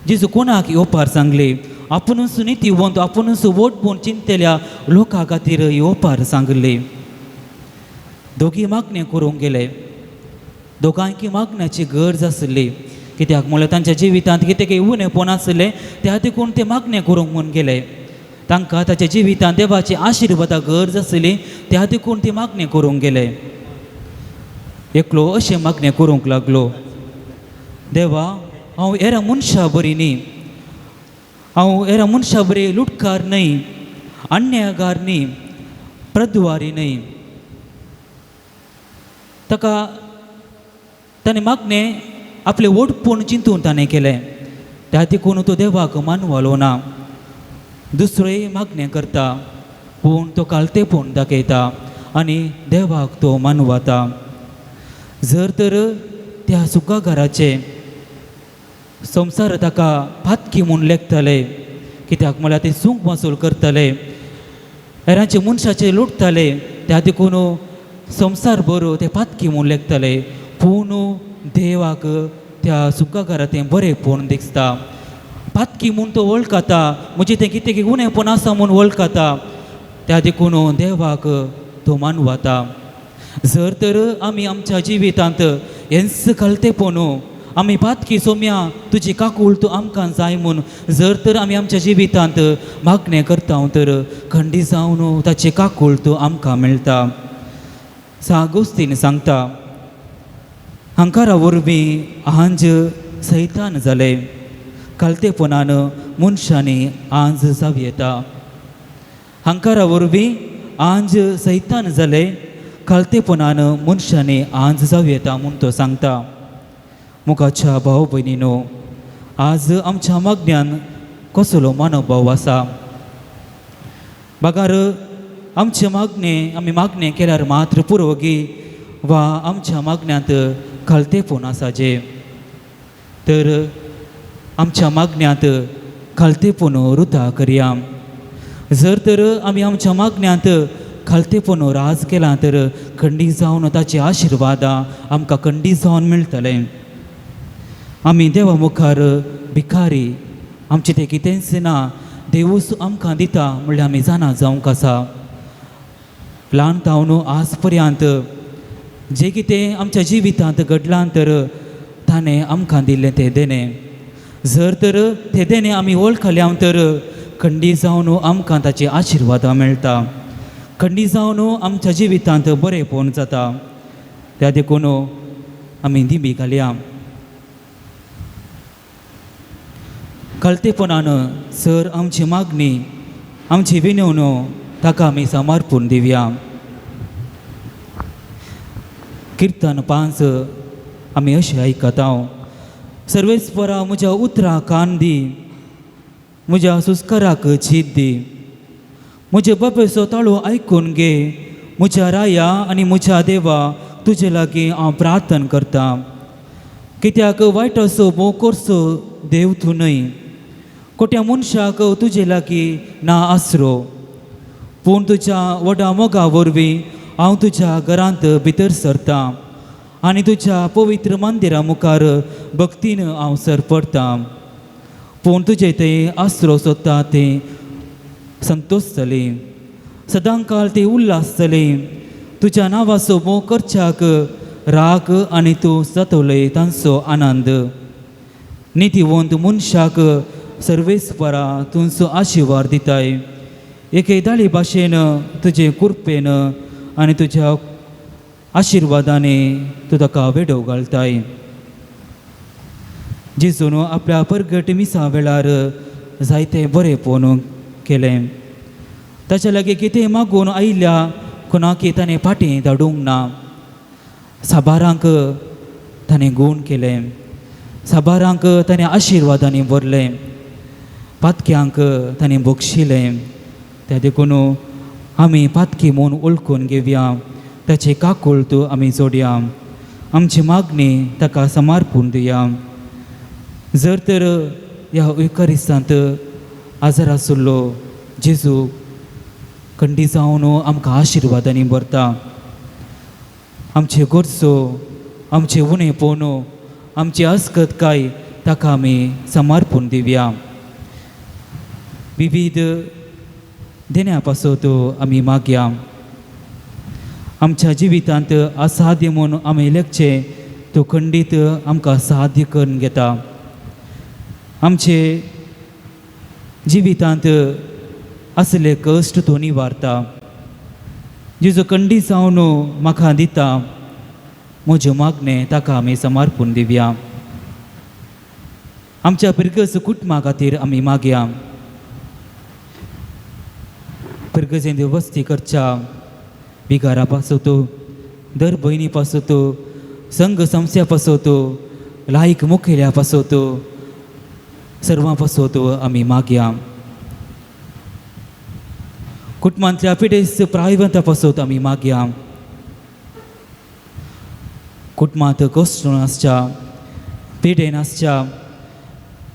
जेजू कोणाक ही ओपार सांगली? आपुणूच नितीवंत आपुणूच वोट म्हूण चिंतलेल्या लोकां खातीर ही ओपार सांगली. दोगी मागणें करूंक गेले. दोगांयकी मागण्याची गरज आसली. कित्याक म्हळ्यार तांच्या जिवितांत कितें उणेपण आसलें त्या देखून ते मागणें करूंक म्हूण गेले. तांकां ताच्या जिवितांत देवाची आशिर्वादा गरज आसली त्या देखून ती मागणी करूंक गेले. एकलो अशें मागणें करूंक लागलो, देवा हांव हेरा मनशां बरी न्ही, हांव हेरा मनशां बरी लुटकार न्हय, अन्यायगार न्ही, प्रद्वारी न्हय. ताका ताणें मागणें आपलें ओडपूण चिंतून ताणें केलें. त्या देखून तो देवाक मानवालो ना. दुसरोय मागणें करता पूण तो कालतेपण दाखयता आनी देवाक तो मानवता. जर तर त्या सुकागाराचे संवसार ताका फातकी म्हूण लेखतले, कित्याक म्हळ्यार ते सूंक वसूल करतले, हेरांचे मनशाचे लुटतले, त्या देखून संवसार बरो ते फातकी म्हूण लेखतले. पूण देवाक त्या सुकागारा तें बरेंपण दिसता. फातकी म्हूण तो वळखता, म्हणजे तें कितें उणेंपण आसा म्हूण वळखता. त्या देखून देवाक तो मानवता. जर तर आमी आमच्या जिवितांत हेंच घालतेपण आमी फातकी सोम्या तुजी काकूळ तूं आमकां जाय म्हूण जर तर आमी आमच्या जिवितांत मागणें करता तर खंडी जावन ताची काकूळ तूं आमकां मेळटा. सागोस्तीन सांगता, हंकारा वरवीं आंज सैतान जाले, कालतेपणान मनशांनी आंज जावं येता. हंकारा वरवीं आंज सैतान जाले, कालतेपणान मनशांनी आंज जावं येता म्हूण तो सांगता. मुखाच्या भाव भयणीनो, आज आमच्या मागण्यान कसलो मनोभाव आसा? बागार आमचे मागणें आमी मागणें केल्यार मात्र पुरोगी वा आमच्या मागण्यांत कालतेपण आसाचे? तर आमच्या मागण्यांत कालतेपण रुता करया. जर तर आमी आमच्या मागण्यांत कालतेपण राज केलां तर खंडी जावन ताचे आशिर्वादा आमकां खंडी जावन मेळटले. आमी देवा मुखार भिकारी, आमचें तें कितेंच ना, देवूच आमकां दिता म्हणल्यार आमी जाणा जावंक आसा. ल्हान तावन आज पर्यंत जें कितें आमच्या जिवितांत घडलां तर ताणें आमकां दिल्लें तें देणें. जर तर तें देणें आमी वळखल्यां तर खंडी जावन आमकां ताची आशिर्वादां मेळटा. खंडी जावन आमच्या जिवितांत बरेंपण जाता. त्या देखून आमी दिमी घालया. कालतेपणान सर आमची मागणी, आमची विनवणो ताका आमी समर्पण दिवया. किर्तन 5 आमी अशें आयकता. सर्वेस्परा म्हज्या उतरां कान दी, म्हज्या सुस्काराक चीत दी, म्हजे बापेचो ताळो आयकून घे. म्हज्या राया आनी म्हज्या देवा तुजे लागीं हांव प्रार्थना करता. कित्याक वायट असो मोकोरसो देव तूं न्हय, कोट्या मनशाक तुजे लागीं ना आसरो. पूण तुज्या व्हडा मोगा वरवीं हांव तुज्या घरांत भितर सरता आनी तुज्या पवित्र मंदिरा मुखार भक्तीन हांव सरपडटा. पूण तुजे तें आसरो सोदता तें संतोश जाली, सदांकाळ ती उल्हास जाली. तुज्या नांवाचो मोग करच्याक राग आनी तूं जातवलय तांचो आनंद. नितीवंत मनशाक सर्वेस्परा तुमचो आशिर्वाद दिताय. एके दाळी भाशेन तुजे कृपेन आनी तुज्या आशिर्वादांनी तूं ताका वेडो घालताय. जेजून आपल्या परगट मिसा वेळार जायते बरेंपण केलें. ताच्या लागीं कितें मागून आयिल्ल्या कोणाकी ताणें फाटीं धाडूंक ना. साबारांक ताणें गूण केलें, साबारांक ताणें आशिर्वादांनी भरलें, पातक्यांक ताणें बक्षिलें. त्या देखून आमी पातकी म्हूण वळखून घेवया, ताचे काकूळ तूं आमी जोडया, आमची मागणी ताका समर्पण दिया. जर तर ह्या युकारिस्तांत आजार आसुल्लो जेजू खंडी जावन आमकां आशिर्वादांनी भरता. आमचे गरजो, आमचे उणेपण, आमची अस्कतकाय ताका आमी समर्पण दिवया. विविध देण्या पासत आमी मागया. आमच्या जिवितांत असाध्य म्हूण आमी लेखचे तो खंडीत आमकां साध्य करून घेता. आमचे जिवितांत असले कश्ट तो निवारता. जिजो कंडी जावन म्हाका दिता म्हज्यो मागणे ताका आमी समर्पून दिवया. आमच्या पिरगस कुटुंबा खातीर आमी मागया. पिरगजेंत वस्ती करच्या बिगारा पासत दर भयणी पासत संघ संस्या पासत लायक मुखेल्या पासत सर्वां पासत आमी मागया. कुटुंबांतल्या पिडेस प्रायवंता पासत आमी मागया. कुटुंबांत कश्ट नासच्या पिडे नासच्या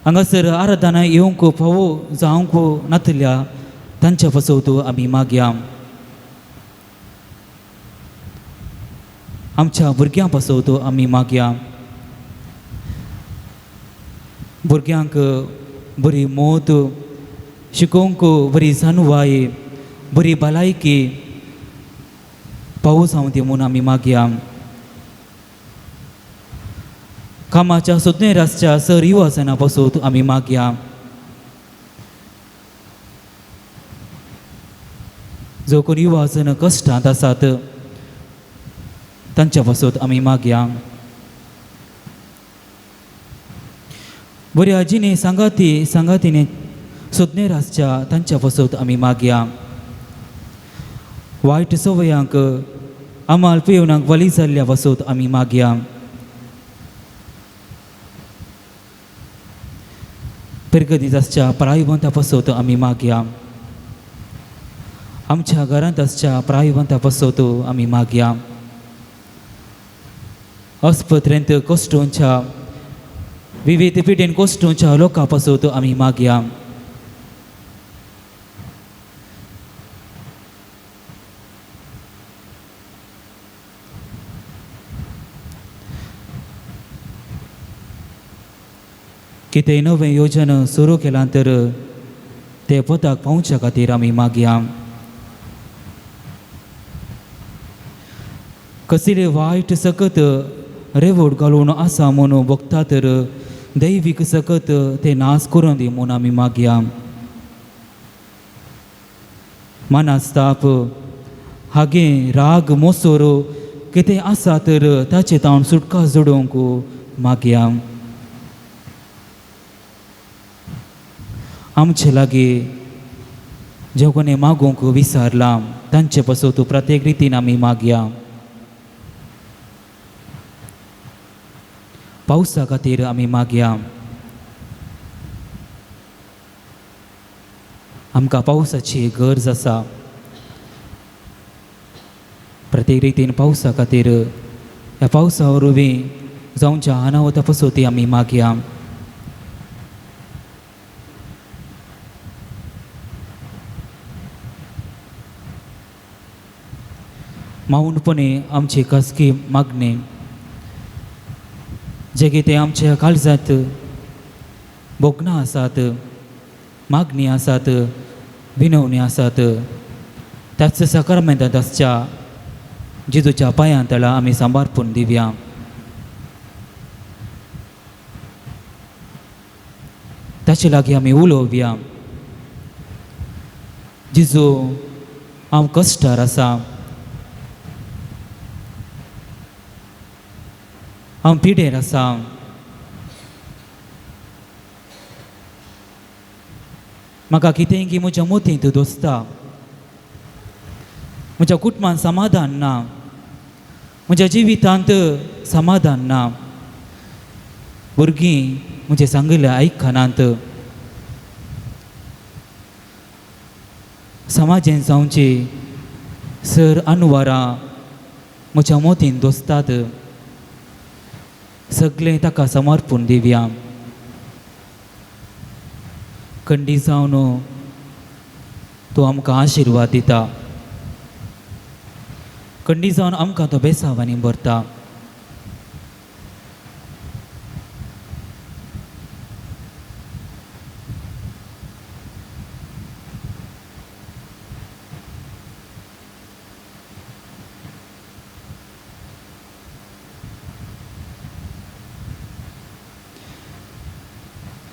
हांगासर आराधना येवंक फावो जावंक नातल्या तांच्या पासत आमी मागया. आमच्या भुरग्यां पासत आमी मागया. भुरग्यांक बरी मोत शिकोवंक बरी जाणवाय बरी भलायकी पावस हांव ती म्हूण आमी मागया. कामाच्या सोदनेर आसच्या सर युवासना पासत आमी मागया. जो कोण युवासन कश्टांत आसात तांच्या पासत आमी मागया. बऱ्या जिणे सांगातीने सोदनेर आसच्या तांच्या पासत आमी मागया. वायट सवयांक आमाल पियोनाक बली जाल्ल्या पासत आमी मागया. पिरगदीत आसच्या प्रायवंता पासत आमी मागया. आमच्या घरांत आसच्या प्रायवंता पासत आमी मागया. अस्पत्रेंत कश्टोवच्या विविध पिडेन कश्टोवच्या लोकां पासत आमी मागया. कितेंय नवें योजन सुरू केलां तर ते पदाक पावच्या खातीर आमी मागया. कसले वायट सकत रेवोड घालून आसा म्हणून बगता तर दैवीक सकत ते नाश करून दी म्हूण आमी मागया. मनास्ताप हागे राग मोसोर कितें आसा तर ताचे तावन सुटका जोडोवंक मागया. आमचे लागीं जे कोणें मागोवंक विसारलां तांचे पासत प्रत्येक रितीन आमी मागया. पावसा खातीर आमी मागया. आमकां पावसाची गरज आसा. प्रत्येक रितीन पावसा खातीर ह्या पावसा वरवीं जावच्या अनावता पासत आमी मागया. माऊणपणे आमची खासगी मागणी जे कितें आमच्या काळजांत बोगनां आसात मागणी आसात विनवणी आसात त्याच सकारमेंतांत आसच्या जेजूच्या पांयां तळा आमी समर्पून दिवया. ताचे लागीं आमी उलोवया. जेजू हांव कश्टार आसा. हांव पिडेर आसा. म्हाका कितेंय की म्हज्या मोतींत दोसता. म्हज्या कुटुंबांत समाधान ना. म्हज्या जिवितांत समाधान ना. भुरगीं म्हजें सांगिल्लें आयकनात. समाजेन जावची सर अनवरां म्हज्या मोतीन दोसतात. सगळें ताका समर्पून दिवया. खंडी जावन तूं आमकां आशिर्वाद दिता. खंडी जावन आमकां तो बेसावांनी भरता.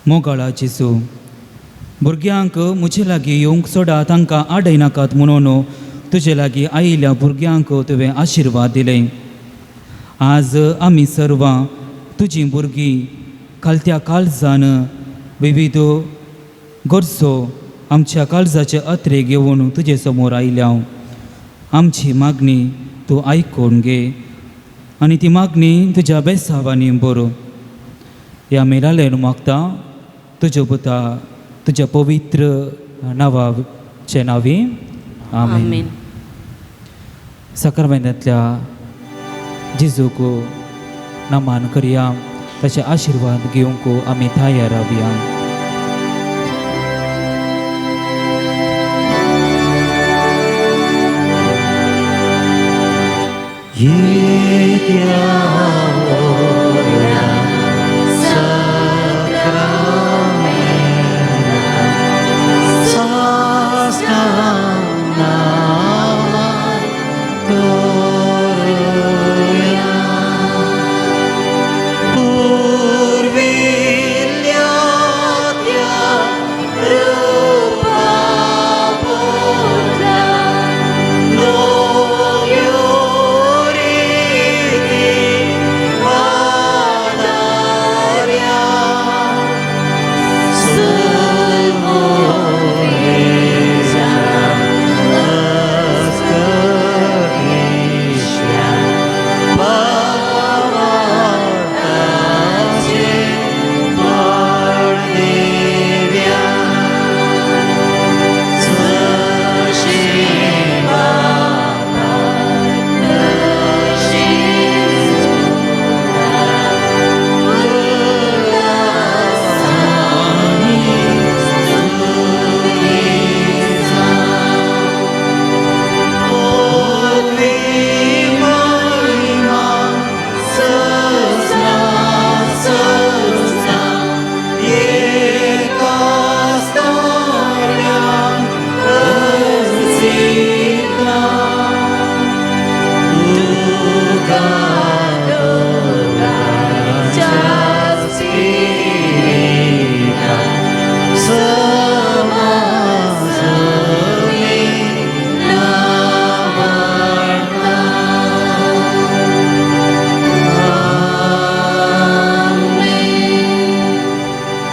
मोगाळा जेजू भुरग्यांक म्हजे लागीं येवंक सोडा, तांकां आडयनाकात म्हणून तुजे लागीं आयिल्ल्या भुरग्यांक तुवें आशिर्वाद दिले. आज आमी सर्वां तुजीं भुरगीं कालत्या काळजान विविध गरजो आमच्या काळजाचे अत्रे घेवन तुजे समोर आयल्या. आमची मागणी तूं आयकून घे आनी ती मागणी तुज्या बेसावांनी बरो. ह्या मेलालेन मागता तुज्या पुता तुज्या पवित्र नांवाचे नांवी. आमेन. साक्रमेंतांतल्या जेजूक नमन करया, ताचे आशिर्वाद घेवंक आमी तयार रावया.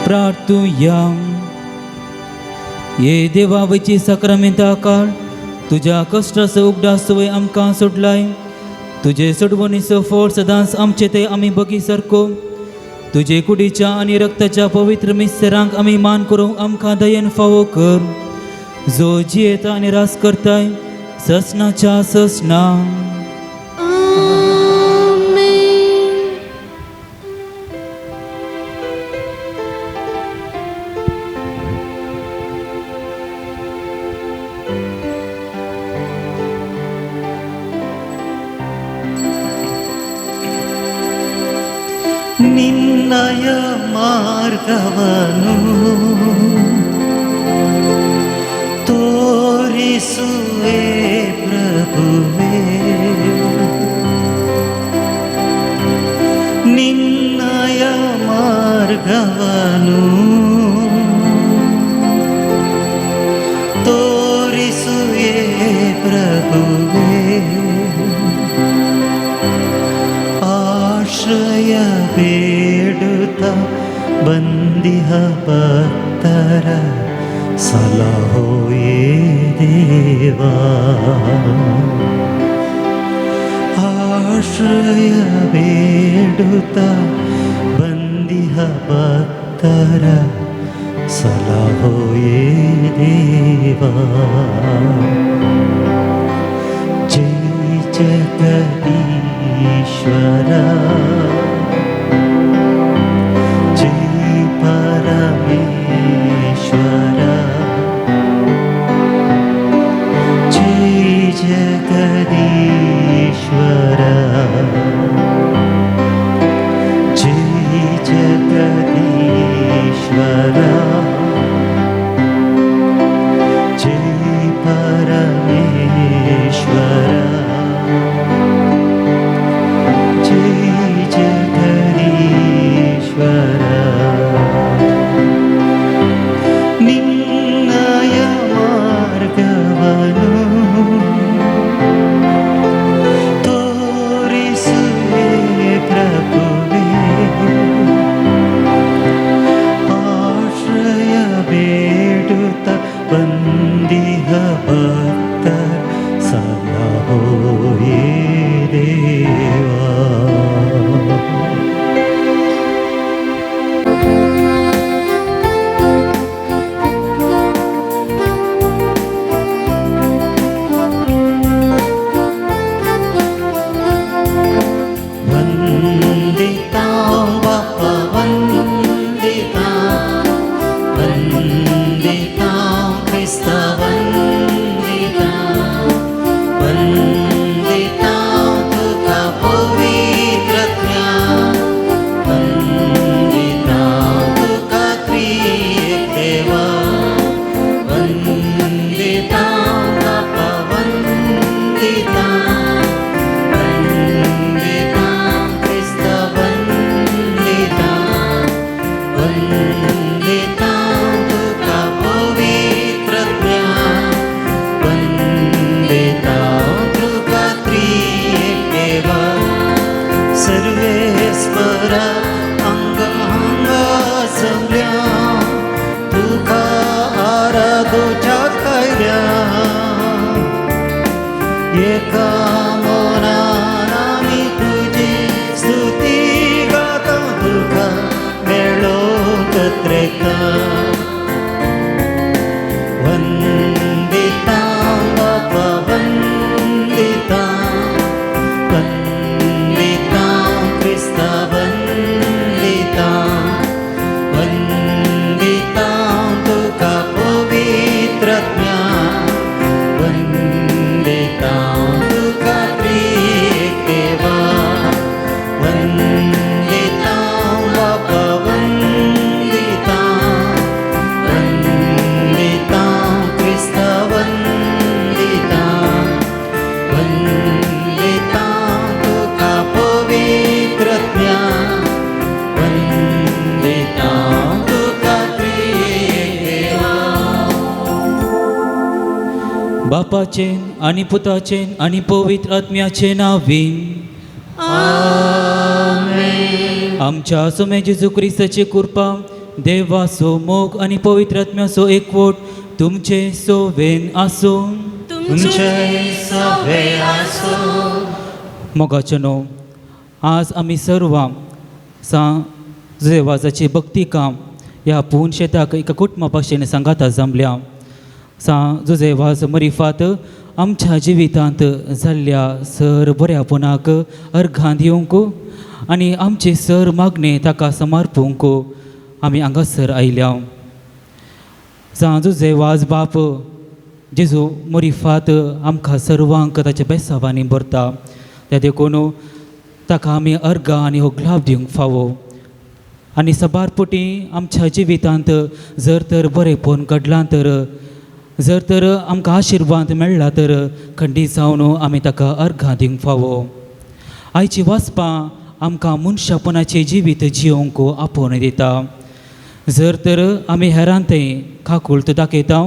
प्रार्थुया. ये देवावयची साक्रमेंता काळ तुज्या कश्टाचो उगडास तुवें आमकां सोडलाय. तुजे सोडवणीचो फळ सदांच आमचे ते आमी बगी सारको. तुजे कुडीच्या आनी रक्ताच्या पवित्र मिसरांक आमी मान करूंक आमकां दयेन फावो कर, जो जियेता आनी रास करताय ससनाच्या ससना. ನಿನ್ನಯ ಮಾರ್ಗವನು ತೋರಿಸುವೆ ಪ್ರಭುವೇ, ನಿನ್ನಯ ಮಾರ್ಗವನು ತೋರಿಸುವೆ ಪ್ರಭುವೇ. ಆಶ್ರಯ ಬೇಡುತ್ತ ಬಂದಿಹ ಭಕ್ತರ ಸಲಹೋಯೇ ದೇವಾ. ಆಶ್ರಯ ಬೇಡುತ್ತ ಬಂದಿಹ ಭಕ್ತರ ಸಲಹೋಯೇ ದೇವಾ. ಜೈ ಜಗದೀಶ್ವರ, ಜೈ ಪರಮೇಶ್ವರ, ಜೈ ಜಗದೀಶ್ವರ, ಜೈ ಜಗದೀಶ್ವರ, ಜೈ ಪರಮೇಶ್ವರ, ಜೈ सर्वेस्परा अंग जमल्या तुका आराधोच्या कैऱ्या एका मोनान आमी तुजी स्तुती गाता तुका मेळो कत्रेका वंदिता बापा वंदिता वंदिता क्रिस्ता वंदिता वंदिता तुका पवित्रज्ञा वंदिता तुका त्रिएक देवा वंदिता बापा वंदिता वंदिता क्रिस्ता वंदिता वंदिता तुका पवित्रज्ञा वंदिता तुका त्रिएक देवा बापाचे आणि पुताचे आणि पवित्र आत्म्याचे नावीन आमच्या सुमे जेजू ख्रिस्ताची कृपा देवाचो मोग आणि पवित्र आत्म्याचो एकवट तुमचे सोवेन आसूं तुमचे सवे आसो मोगाचे न्हू आज आमी सर्व जेवाजाची भक्ती काम ह्या पूण शेताक एका कुटुंबा भाशेन सांगाता जमल्या जुजेवाज मरिफात आमच्या जिवितांत जाल्ल्या सर बऱ्यापणाक अर्घां दिवंक आनी आमचे सर मागणे ताका समर्पूंक आमी हांगासर आयल्या जुजेवाज बाप जेजू मरिफात आमकां सर्वांक ताच्या बेसांवांनी भरता त्या देखून ताका आमी अर्घां आनी होगलाब दिवंक फावो आनी सबारपटी आमच्या जिवितांत जर तर बरेपण घडलां जर तर आमकां आशिर्वाद मेळ्ळा तर खंडीत जावन आमी ताका अर्घां दिवंक फावो आयची वाचपां आमकां मनशापणाचें जिवीत जियोवंक आपोवन दिता जर तर आमी हेरांतय काकुळट दाखयता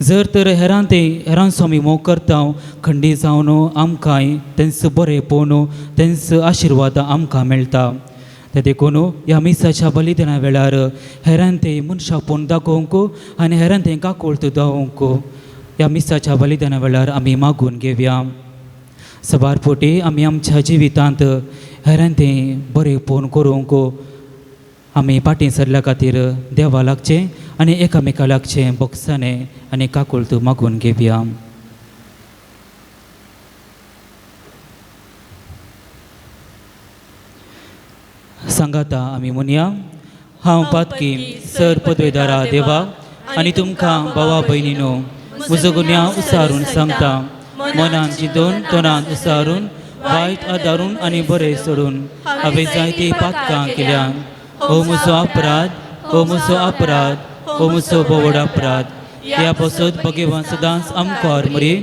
जर तर हेरांचो आमी मोग करता खंडीत जावन आमकांय तेंचो बरेपण तेंचो आशिर्वाद आमकां मेळटा ते देखून ह्या मिसाच्या बलिदाना वेळार हेरांते मनशापण दाखोवंक आनी हेरांते काकुळट दावंक ह्या मिसाच्या बलिदाना वेळार आमी मागून घेवया सबारपोटी आमी आमच्या जिवितांत हेरांते बरेपण करूंक आमी फाटीं सरल्या खातीर देवा लागचें आनी एकामेका लागचें बोगसाने आनी काकुळट मागून घेवया सांगाता आमी म्हणया हांव पातकी सर पदवेदारा देवा आनी तुमकां भावा भयणीनो म्हजो गुन्यांव उसारून सांगता मनान चिंतून तोंडान उसारून वायट आदारून आनी बरें सोडून हांवें जायती पातकां केल्या हो म्हजो अपराध हो म्हजो अपराध हो म्हजो बोवड अपराध ह्या पासून भगवान सदांच आमकां मरी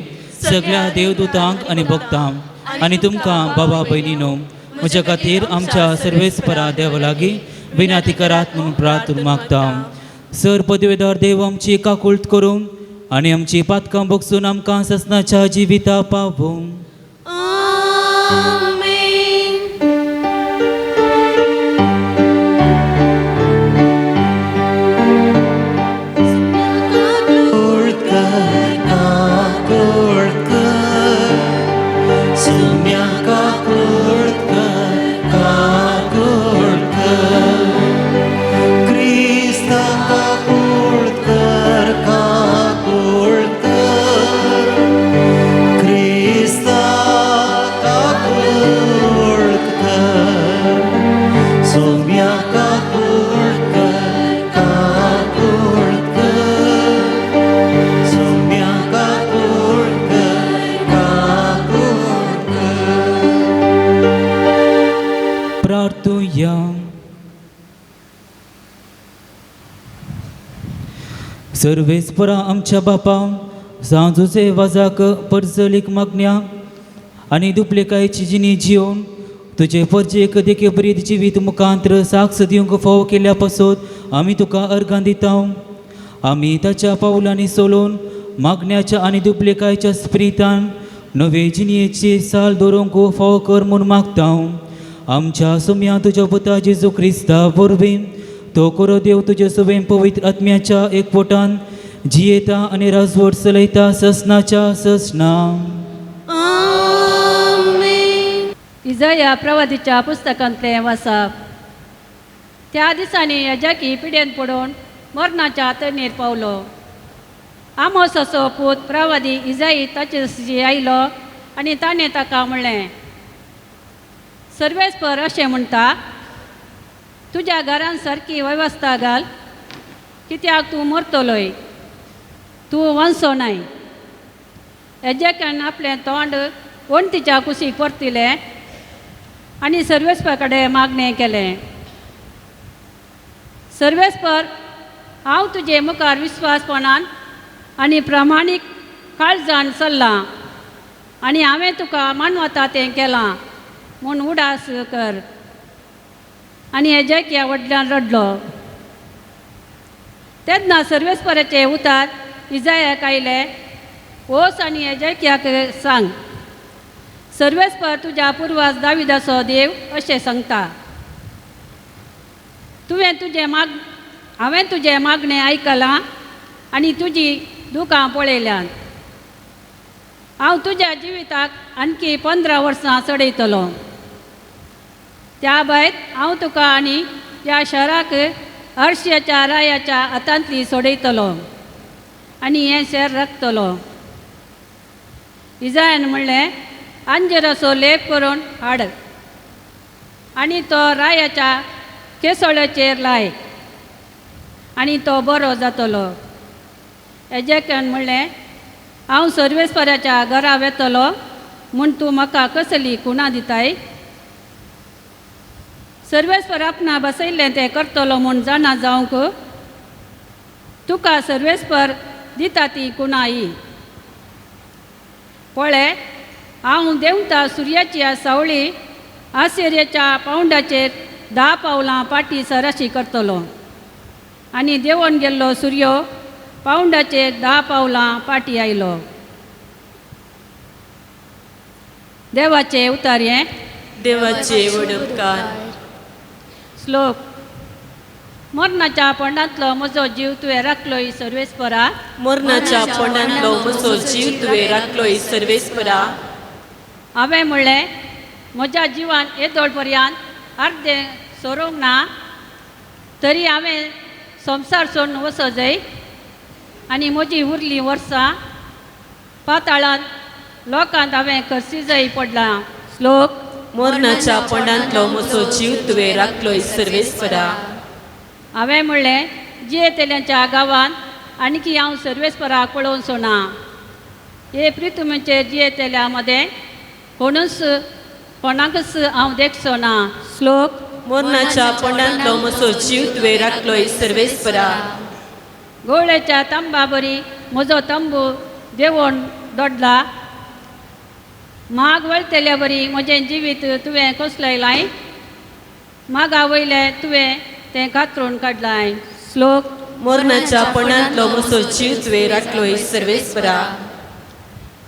सगळ्या देवदूतांक आनी भक्तांक आनी तुमकां भावा भयणीनो म्हज्या खातीर आमच्या सर्वेस्परा देवा लागीं विनाती करात म्हणून प्रार्थना मागता सर पदवेदार देव आमची काकुळट करूं आनी आमची पातकां भोगसून आमकां ससनाच्या जिविता पावूं सर्वेस्परा आमच्या बापा सांजुचे वाजाक परजलीक मागण्या आनी दुपलेकायची जिणी जिवन तुजे परजेक देखे बरीत जिवीत मुखांत्र साक्ष दिवंक फाव केल्या पासून आमी तुका अर्घां दिता आमी ताच्या पावलांनी सोलून मागण्याच्या आनी दुपलेकायच्या स्प्रितान नवे जिणयेची साल दवरूंक फाव कर म्हूण मागता आमच्या सुम्या तुझ्या पुता जेजू ख्रिस्ता वरवीं तो करो देव तुजे सुवें पवित्र आत्म्याच्या एकवटान जियेता आनी राजवट चलयता ससनाच्या ससना. आमेन. इजाया प्रवादीच्या पुस्तकांतले वाचप. त्या दिसांनी याजकी पिड्यान पडून मरणाच्या तरणेर पावलो. आमोसाचो पूत प्रवादी इजाई ताचे आयलो आनी ताणें ताका म्हणलें, सर्वेस्पर अशें म्हणटा, तुज्या घरान सारकी वेवस्था घाल, कित्याक तूं मरतलोय, तूं वंसो नाय. हेजेकान आपलें तोंड वणटीच्या कुशीक परतिलें आनी सर्वेस्पा कडेन मागणें केलें. सर्वेस्पर, हांव तुजे मुखार विस्वासपणान आनी प्रामाणीक काळजान चल्लां आनी हांवें तुका मानवता तें केलां म्हूण उडास कर. आनी हेजेकिया वडल्यान रडलो. तेन्ना सर्वेस्पराचे उतार इजायाक आयले, वच आनी हेजेकियाक सांग, सर्वेस्पर तुज्या पुर्वाज दाविदाचो देव अशें सांगता, हांवें तुजें मागणें आयकलां आनी तुजी दुकां पळयल्यात. हांव तुज्या जिविताक आणकी 15 वर्सां चडयतलो. त्या भायर हांव तुका आनी ह्या शहराक अर्शियाच्या रायाच्या हातांतली सोडयतलो आनी हें शहर रखतलो. इजायान म्हणलें, आंजराचो लेप करून हाड आनी तो रायाच्या केसोळ्याचेर लाय आनी तो बरो जातलो. हेजेकान म्हणलें, हांव सर्वेस्पराच्या घरा वेतलो म्हूण तूं म्हाका कसली खुणा दिताय? सर्वेस्पर आपणा बसयल्लें तें करतलो म्हूण जाणा जावंक तुका सर्वेस्पर दिता ती खुणाई. पळय, हांव देंवता सुर्याची सावळी आसिरियाच्या पावंडाचेर 10 पावलां पाटी सराशी करतलो आनी देंवोन गेल्लो सुर्यो पावंडाचेर 10 पावलां पाटी आयलो. देवाचे उतार हें. देवाचे वडपकार. श्लोक. मरणाच्या पोंडांतलो म्हजो जीव तुवें राखलोय सर्वेस्परा. मरणाच्या पोंडांतलो म्हजो जीव तुवें राखलोय सर्वेस्परा. हांवें म्हणलें, म्हज्या जिवान येदोळ पर्यंत अर्दें सोरोंक ना, तरी हांवें संवसार सोडून वचो जाय आनी म्हजी उरलीं वर्सां पाताळांत लोकांत हांवें करची जाय पडलां. श्लोक. मरणाच्या पोंडांतलो म्हजो जीव तुवें राखलोय सर्वेस्परा. हांवें म्हणलें, जियेतेल्यांच्या गांवांत आणकी हांव सर्वेस्पराक पळोवन सोना. हे पृथ्वीचेर जियेतेल्या मदें कोणाकच हांव देखचो ना. श्लोक. मरणाच्या पोंडांतलो म्हजो जीव तुवें राखलोय सर्वेस्परा. गवळ्याच्या तंबा बरी म्हजो तंबू देंवोन दोडला. म्हाग वळतेल्या बरी म्हजें जिवीत तुवें कसलयलाय. म्हागा वयलें तुवें तें कातरून काडलाय. श्लोक. मरणाच्या पोंडांतलो म्हजो जीव तुवें राखलोय सर्वेस्परा.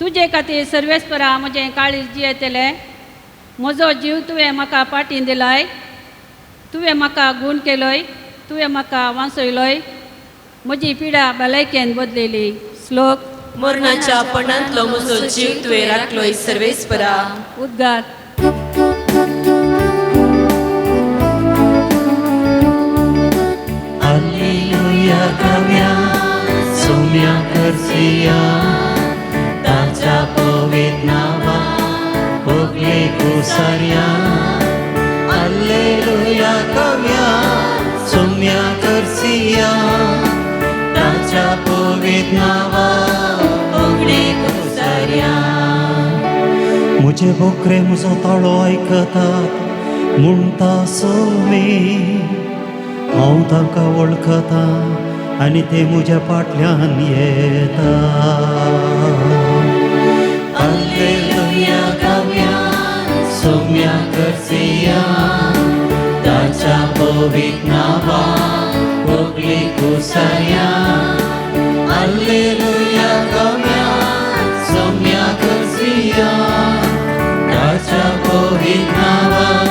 तुजे खातीर सर्वेस्परा म्हजें काळीज जियेतलें. म्हजो जीव तुवें म्हाका पाटीन दिलाय. तुवें म्हाका गूण केलोय. तुवें म्हाका वांसयलोय. म्हजी पिडा भलायकेन बदलेली. श्लोक. मरणाच्या पोंडांतलो म्हजो जीव तुवें राखलोय सर्वेस्परा. उद्गार. Alleluia गाऊया, सौम्या करसिया, ताच्या पवित्र नावान भोगले कुसार्या. Alleluia गाऊया, सौम्या करसिया, ताच्या पवित्र नावान भोगले कुसार्या. म्हजे बोकरे म्हजो ताळो आयकतात म्हणटा सोमी. हांव तांकां वळखता आनी ते म्हज्या फाटल्यान येता. Alleluia गाऊया, सौम्या करसिया, ताच्या पवित्र नावान भोगली कुसार्या. Alleluia गाऊया, सौम्या करसिया, ताच्या पवित्र नावान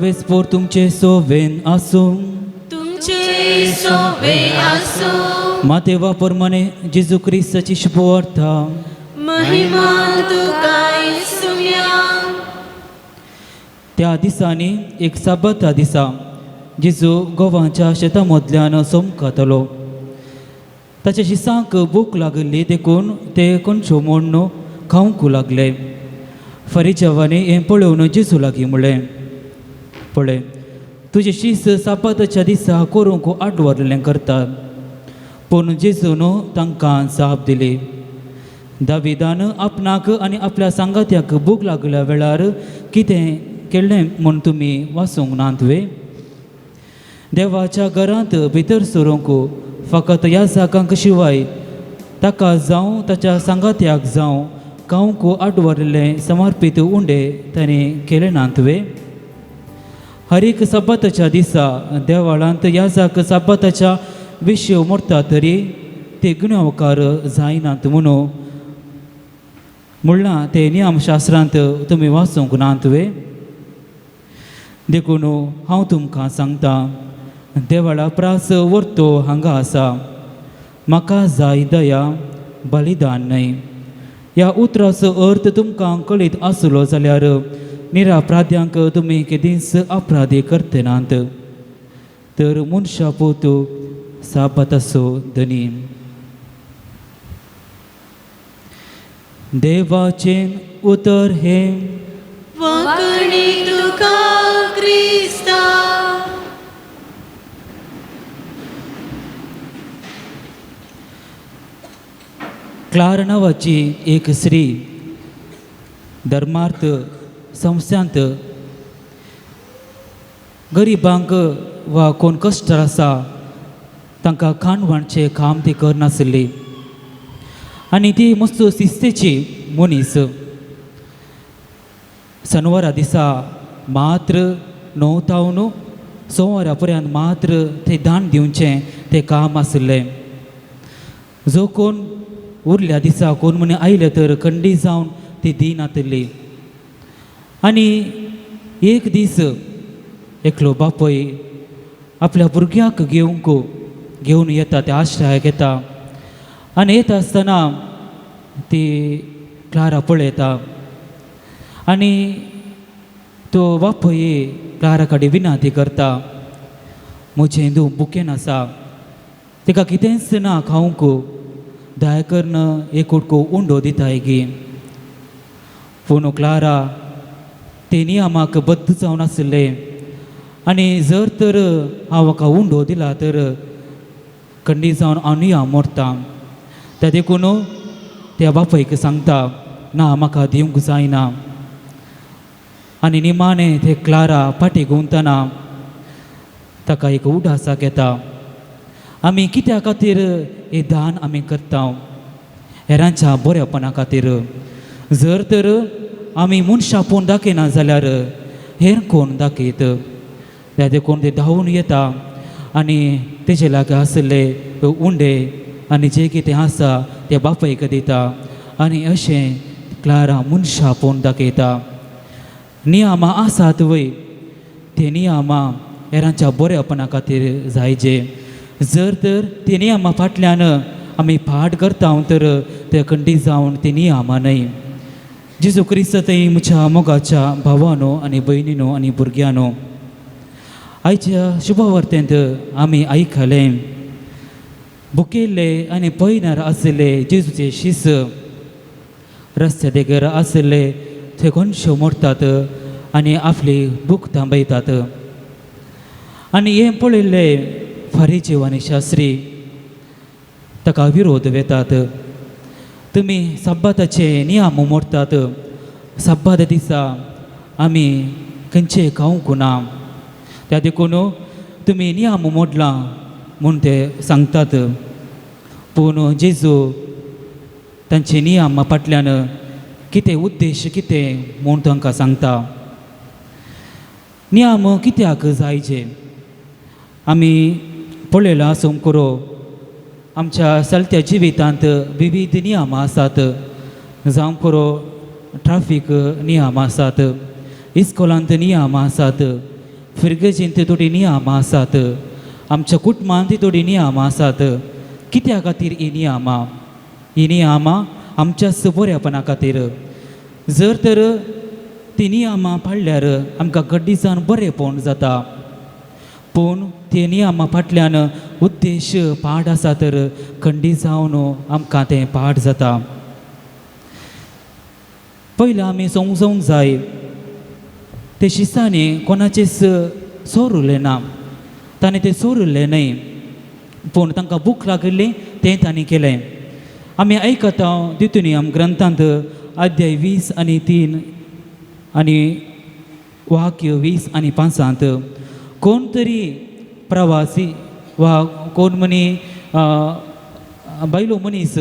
परवेस्पोर तुमचे सोवेन आसूं तुमचे सोवे आसूं मातेवा प्रमाणे जेजू क्रिस्ताची शुभवार्ता महिमा तुका येसुया त्या दिसांनी एक साबता दिसा जेजू गोवांच्या शेतां मदल्यान सोमकातलो ताच्या शिसांक भूक लागली देखून ते कोणच्यो म्हूण खावंक लागले फरिजावांनी हें पळोवन जेजू लागीं म्हणलें पळय तुजें शीस साबताच्या दिसा करूंक आडवरलें करता पूण जेजून तांकां जाप दिली दाविदान आपणाक आनी आपल्या सांगात्याक भूक लागल्या वेळार कितें केल्लें म्हूण तुमी वाचूंक ना तुवें देवाच्या घरांत भितर सरूंक फकत याजकांक शिवाय ताका जावं ताच्या सांगात्याक जावं खावंक आडवरलें समर्पीत उंडे ताणें केलें ना तुवें हर एक साबताच्या दिसा देवाळांत याजक साबताच्या विशय मोडटा तरी ते गुन्यांवकार जायनात म्हणून म्हणलां ते नियमशास्त्रांत तुमी वाचूंक ना तुवें देखून हांव तुमकां सांगतां देवाळा प्रास व्हरतो हांगा आसा म्हाका जाय दया बलिदान न्हय ह्या उतराचो अर्थ तुमकां कळीत आसलो जाल्यार निरापराध्यांक तुमी केदींच अपराधी करते नात तर मनशा पोतू साबताचो धनी देवाचें उतर हे वखणी तुका क्रिस्ता क्लार नांवाची एक स्त्री धर्मार्थ संस्थांत गरिबांक वा कोण कश्ट आसा तांकां खाणवाणचें काम ती करनासली आनी ती मस्त शिस्तेची मनीस शनवारा दिसा मात्र 9 तावन 6 वरां पर्यंत मात्र थंय दान दिवचें तें काम आसलें जो कोण उरल्या दिसा कोण म्हणे आयले तर खंडी जावन ती दिनातली आनी एक दीस एकलो बापूय आपल्या भुरग्याक घेवन येता त्या आश्रयाक येता आनी येता आसतना ती क्लारा पळयता आनी तो बापूय क्लारा कडेन विनंती करता म्हजें हिंदू बुकेन आसा तिका कितेंच ना खावंक दया करून एक उडको उंडो दिता गी पूण क्लारा ते नियमाक बद्द जावन आसले आनी जर तर हांव म्हाका उंडो दिला तर खंडी जावन हांव नियम मोडटा त्या देखून त्या बापायक सांगता ना म्हाका दिवंक जायना आनी निमाणें ते क्लारा फाटी गुंवतना ताका एक उडासाक येता आमी कित्या खातीर हें दान आमी करता हेरांच्या बरेपणा खातीर जर तर आमी मनशां पोवन दाखयना जाल्यार हेर कोण दाखयत त्या देखून ते धांवून येता आनी तेजे लागीं आसले उंडे आनी जें कितें आसा तें बापायक दिता आनी अशें क्लारा मनशां पोवन दाखयता नियमां आसात वय ते नियमां हेरांच्या बरेपणा खातीर जायचे जर तर ते नियमां फाटल्यान आमी फाट करता तर ते खंडी जावन ते नियमां न्हय जेजू क्रिस्त थंय म्हज्या मोगाच्या भावानो आनी भयणीनो आनी भुरग्यानो आयच्या शुभवार्तेंत आमी आयकलें भुकेल्ले आनी पयनार आसले जेजूचे शीस रस्त्या देगेर आसले थंय कोणश्यो मोडटात आनी आपली भूक थांबयतात आनी हें पळयल्लें फारीचे आनी शास्त्री ताका विरोध वेतात तुमी सब्बाताचे नियम मोडटात सब्बात दिसा आमी खंयचें खावंक ना त्या देखून तुमी नियम मोडला म्हूण ते सांगतात पूण जेजू तांचे नियमा फाटल्यान कितें उद्देश कितें म्हूण तांकां सांगता नियम कित्याक जायचे आमी पळयलां सोमकुरो आमच्या चलत्या जिवितांत विविध नियम आसात जावं करो ट्राफीक नियम आसात इस्कोलांत नियम आसात फिरगेजींत थोडी नियमां आसात, आमच्या कुटुंबांत थोडी नियमां आसात. कित्या खातीर ही नियमां आमच्याच बऱ्यापणा खातीर. जर तर ती नियमां पाळल्यार आमकां गड्डीसान बरेंपण जाता. पूण ते नियमां फाटल्यान उद्देश पाड आसा तर खंडी जावन आमकां तें पाड जाता. पयलें आमी समजूंक जाय ते शिसांनी कोणाचेच सोरुलें ना. ताणें तें सोरुलें न्हय, पूण तांकां भूक लागली तें तांणी केलें. आमी आयकता दितुनियम ग्रंथांत अध्याय 20 आणि 3 आनी वाक्य 20 आणि 5 कोण तरी प्रवासी वा कोण मनी बायलो मनीस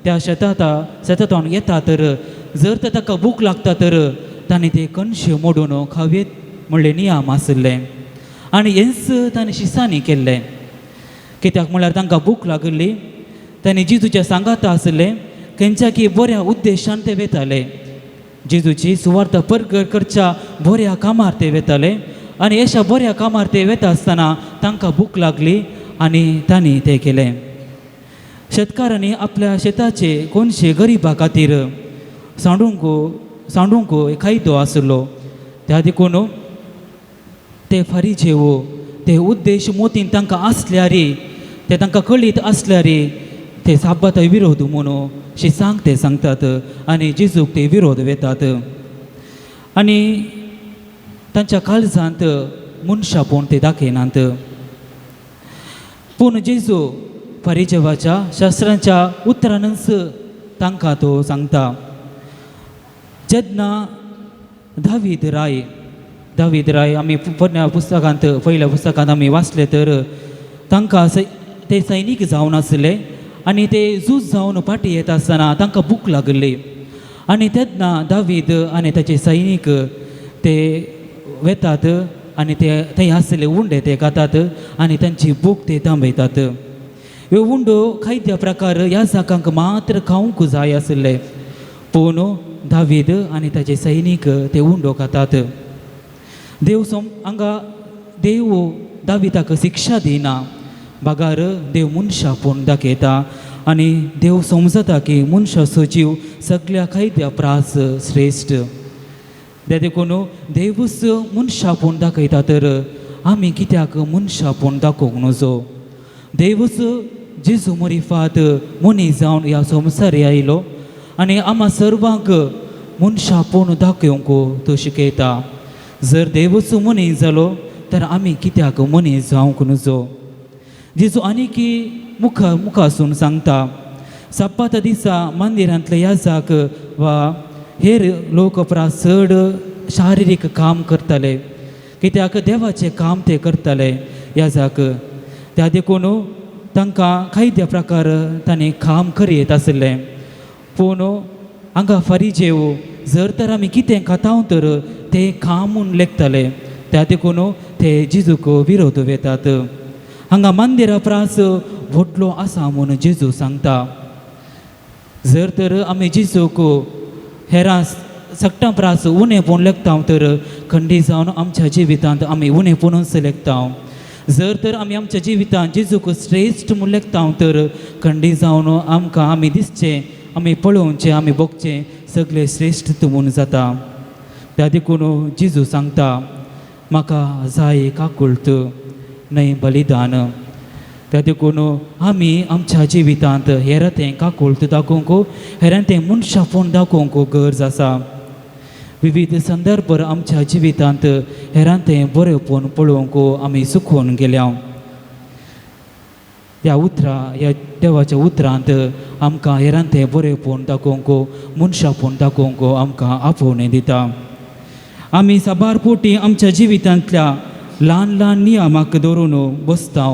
त्या शेतांत येता तर जर तर ताका भूक लागता तर ताणें ते कणशे मोडून खावेत म्हणलें नियम आसलें. आनी हेंच ताणें शिसांनी केल्लें. कित्याक म्हळ्यार तांकां भूक लागली. ताणें जेजूच्या सांगाता आसलें खंयच्या की बऱ्या उद्देशान ते वेताले. जेजूची सुवार्थ परगट करच्या बऱ्या कामार ते वेताले. आनी अशा बऱ्या कामार ते वेता आसतना तांकां भूक लागली आनी तांणी तें केलें. शेतकारांनी आपल्या शेताचे कोणशे गरिबा खातीर सांडूंक खायदो आसलो. त्या देखून ते फारीचेव ते उद्देश मोतीन तांकां आसल्यार ते तांकां कळीत आसल्यार ते साबाता विरोध म्हणून शिसांक ते सांगतात आनी जेजूक ते विरोध वेतात. आनी तांच्या काळजांत मनशापूण ते दाखयनात. पूण जेजू फारीचेवाच्या शास्त्रांच्या उतरानच तांकां तो सांगता. जेन्ना दावीद राय आमी पयल्या पुस्तकांत आमी वाचले तर तांकां ते सैनीक जावन आसले आनी ते झूज जावन फाटी येता आसतना तांकां भूक लागली. आनी तेन्ना दावीद आनी ताचे सैनीक ते वेतात आनी ते थंय आसले उंडे ते खातात आनी तांची भूक ते थांबयतात. ह्यो उंडो खाद्य प्रकार ह्या जागांक मात्र खावंक जाय आसले. पूण दावीद आनी ताचे सैनीक ते उंडो खातात. देव दाविदाक शिक्षा दिना. बागार देव मनशापूण दाखयता आनी देव समजता की मनशाचो जीव सगळ्या खाद्या प्रास श्रेश्ठ. त्या देखून देवूच मनशापूण दाखयता तर आमी कित्याक मनशापूण दाखोवंक नजो. देवूच जेजू मरिफात मनीस जावन ह्या संवसारी आयलो आनी आम्हा सर्वांक मनशापूण दाखोवंक तो शिकयता. जर देवूच मनीस जालो तर आमी कित्याक मनीस जावंक नजो. जेजू आनीकी मुखासून सांगता. सप्पात दिसा मंदिरांतले याजक वा हेर लोक चड शारिरीक काम करताले कित्याक देवाचें काम ते करताले याजक. त्या देखून तांकां खाद्य प्रकार तांणी काम करीत आसलें. पूण हांगा फारीचेव जर तर आमी कितें खाता तर ते काम म्हूण लेखताले. त्या देखून ते जेजूक विरोध वेतात. हांगा मंदिरा प्रास व्हडलो आसा म्हूण जेजू सांगता. जर तर आमी जेजूक हेरां सक्टां प्रास उणेंपण लेखता तर खंडी जावन आमच्या जिवितांत आमी उणेंपणूच लेखता. जर तर आमी आमच्या जिवितांत जेजूक श्रेश्ठ म्हूण लेखता तर खंडी जावन आमकां आमी दिसचें आमी पळोवचें आमी बगचें सगळें श्रेश्ठ म्हूण जाता. त्या देखून जेजू सांगता म्हाका जाय काकुळट न्हय बलिदान. त्या देखून आमी आमच्या जिवितांत हेरां तें काकुळट दाखोवंक हेरां तें मनशापूण दाखोवंक गरज आसा. विविध संदर्भ आमच्या जिवितांत हेरां तें बरेंपण पळोवंक आमी सुखोवन गेल्या. ह्या देवाच्या उतरांत आमकां हेरां तें बरेंपण दाखोवंक मनशापूण दाखोवंक आमकां आपोवणें दिता. आमी साबार पोटी आमच्या जिवितांतल्या ल्हान ल्हान नियमाक धरून बसता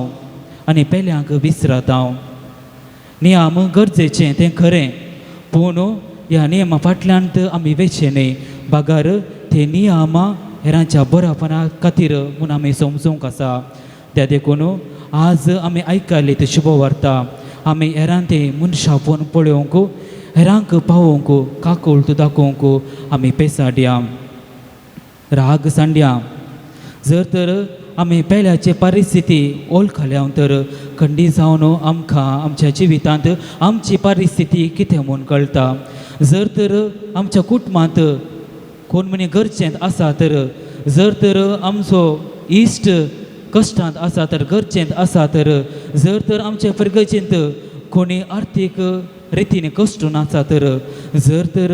आनी पेल्यांक विसरता. नियम गरजेचें तें खरें, पूण ह्या नियमा फाटल्यान आमी वेचे न्हय. बागार ते नियमां हेरांच्या बऱ्यापणा खातीर म्हूण आमी समजूंक आसा. त्या देखून आज आमी आयकली ती शुभ वार्ता आमी हेरां तें मनशापूण पळोवंक हेरांक पावोवंक काकुळट दाखोवंक आमी पेसाडया. राग सांडया. जर तर आमी पेल्याची परिस्थिती ओळखल्या तर खंडी जावन आमकां आमच्या जिवितांत आमची परिस्थिती कितें म्हूण कळटा. जर तर आमच्या कुटुंबांत कोण मनी गरजेंत आसा तर, जर तर आमचो इश्ट कश्टांत आसा तर, गरजेंत आसा तर, जर तर आमच्या परगचेंत कोणी आर्थीक रितीन कश्टून आसा तर, जर तर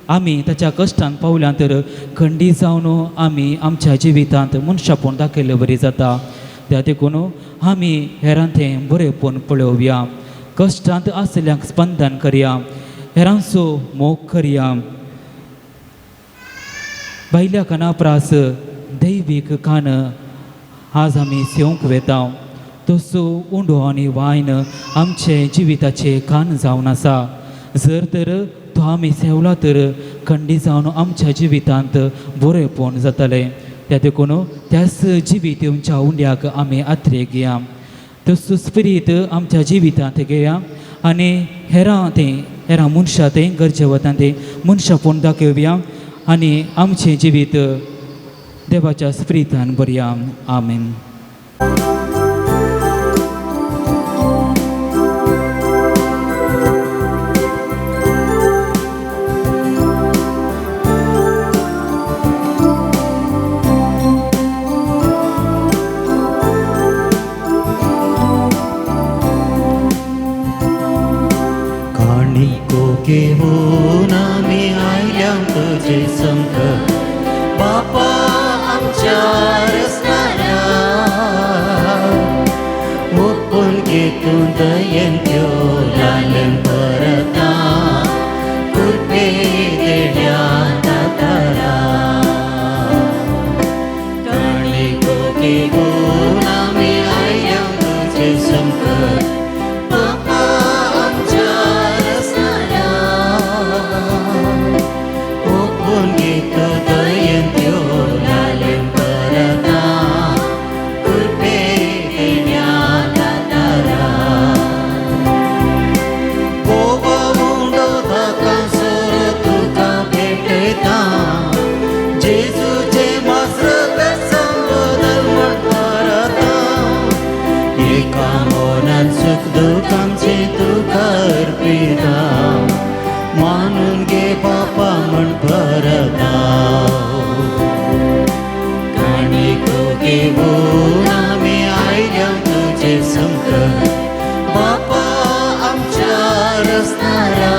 आमी ताच्या कश्टांत पावल्या तर खंडी जावन आमी आमच्या जिवितांत मनशापूण दाखयलें बरी जाता. त्या देखून आमी हेरां तें बरेंपण पळोवया, कश्टांत आसल्यांक स्पंदन करया, हेरांचो मोग करया. भायल्या काना प्रास दैवीक कान आज आमी सेवंक वेता, तसो उंडो आनी वायन आमचे जिविताचे कान जावन आसा. जर तर तो आमी सेवला तर खंडी जावन आमच्या जिवितांत बरेंपण जातलें. त्या देखून त्याच जिवितांच्या उंड्याक आमी आत्रेक घेया, तसो स्पिरीत आमच्या जिवितांत घेया आनी हेरां मनशां तें गरजे वता तें मनशापूण दाखोवया आनी आमचें जिवीत देवाच्या स्पिरितान बरया. आमेन. घेऊन आम्ही आयल्या तुझे संकट बापा आमच्या रस्त्याला ओपून घेतून दयेन त्यो लालन परता कृपे देण्या दातारा काणी गोगे घेऊन आम्ही आयल्या तुझे संकट दुःखांचे तुका अर्पिता मानून घे बापा म्हण परता काणी गोगे घेऊन आम्ही आयल्या तुझे संकट बापा आमच्या रस्त्याला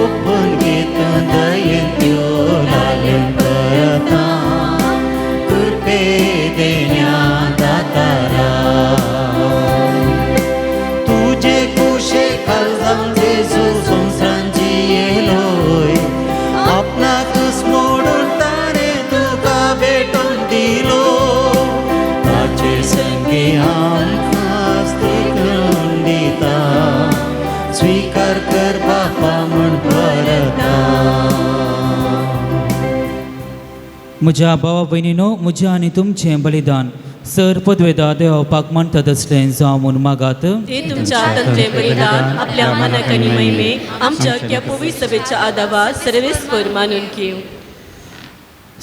ओपून घेतून दयेन त्यो लालन परता कृपे देण्या दातारा स्वीकार कर बापा म्हण परता. म्हज्या भावा भयणीनो, म्हजें आनी तुमचें बलिदान सर पदवेदा देवपाक मानतात असलें जावं म्हूण मागात. ते तुमच्या हातांतलें बलिदान आपल्या मानाक आनी महिमे आमच्या अख्ख्या पवित्र सभेच्या आदारात सर्वेस्पर मानून घेव.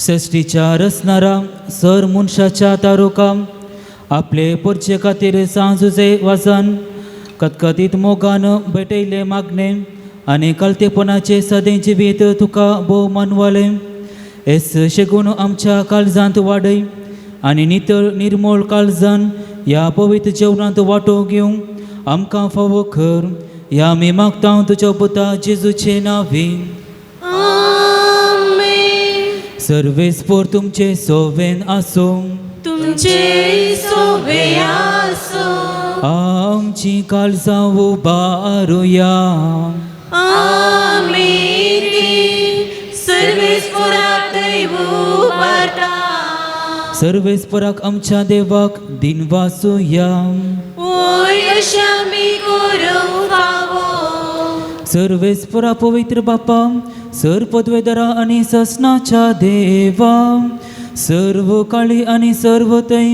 सृश्टीच्या रचणारा सर मनशाच्या तारुकाम आपले परचे खातीर सांजुचे वाचन कतकतीत मोगान भेटयले मागणे आनी कलतेपणाचे सदें जिवीत तुका भोव मानवाले. एस शेगून आमच्या काळजांत वाडय आनी नितळ निर्मळ काळजान ह्या पवित्र जेवणांत वांटो घेवंक आमकां फावो कर. ह्या आमी मागता तुज्या पुता जेजूचे नांवीं. सर्वेस्पर तुमचे सोवेन आसूं. तुमचे सोवे आसो. आमची काळजां उबारुया. आमीन. सर्वेस्पराक उबारता. सर्वेस्पराक आमच्या देवाक दिन वासुया. ओय अशें आमी करूंक फावो. सर्वेस्परा पवित्र बापा, सर पदवेदारा आनी ससनाच्या देवा, सर्व काळी आनी सर्व तै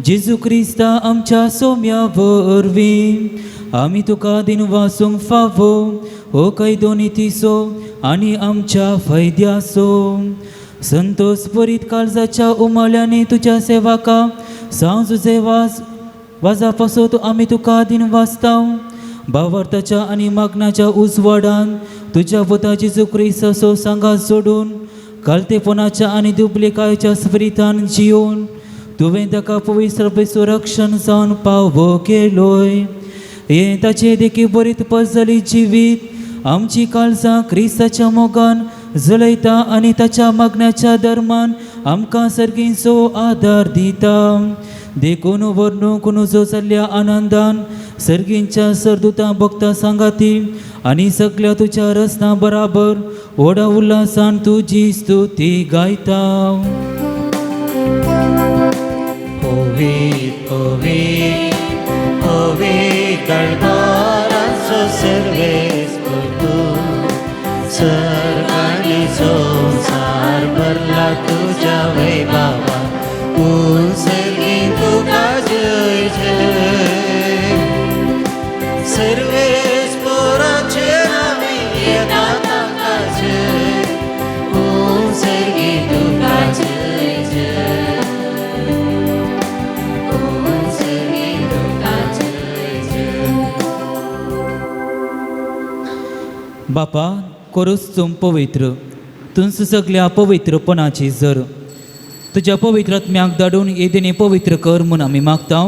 जेजू क्रिस्ता आमच्या सोम्या वरवीं आमी तुका दिन वासूंक फावो. हो कैदो नितीसो आनी आमच्या फैद्यासो संतोष परीत काळजाच्या उमळ्याने तुझ्या सेवाका सांजुजे वाजा पासोत आम्ही तुका दिन वाचताव. भावार्थाच्या आणि मागण्याच्या उजवाडान तुझ्या पुता जेजू ख्रिस्ताचो सांगात सोडून कालतेपणाच्या आणि दुबलेकायच्या स्पिरितान जिवन तुवें ताका पवित्र रक्षण जावन पावो केलोय. हे ताचे देखी बरीत पजली जिवीत आमची काळजां क्रिस्ताच्या मोगान जळयता आनी ताच्या मागण्याच्या धर्मान आमकां सर्गीचो आदार दिता. देखून वर्णूक जो जाल्ल्या आनंदान सर्गींच्या सरदुतां भक्तां सांगाती आनी सगळ्या तुझ्या रसना बराबर व्हडा उल्हासान तुजी स्तुती गायता. Ovid, Ovid, दरबाराचो सर्वेस करतो. सर्वांनी संसार भरला तुझ्या वैभवा. सर्गी तुका जय जय. सर्वेस पोराचे आमी येता ताका जय. सर्गी तुका जय जय. बापा कोरूस तुम पवित्र तुमच सगळ्या पवित्रपणाची जर तुझ्या पवित्र आत्म्याक धाडून येदिनी पवित्र कर म्हूण आमी मागता.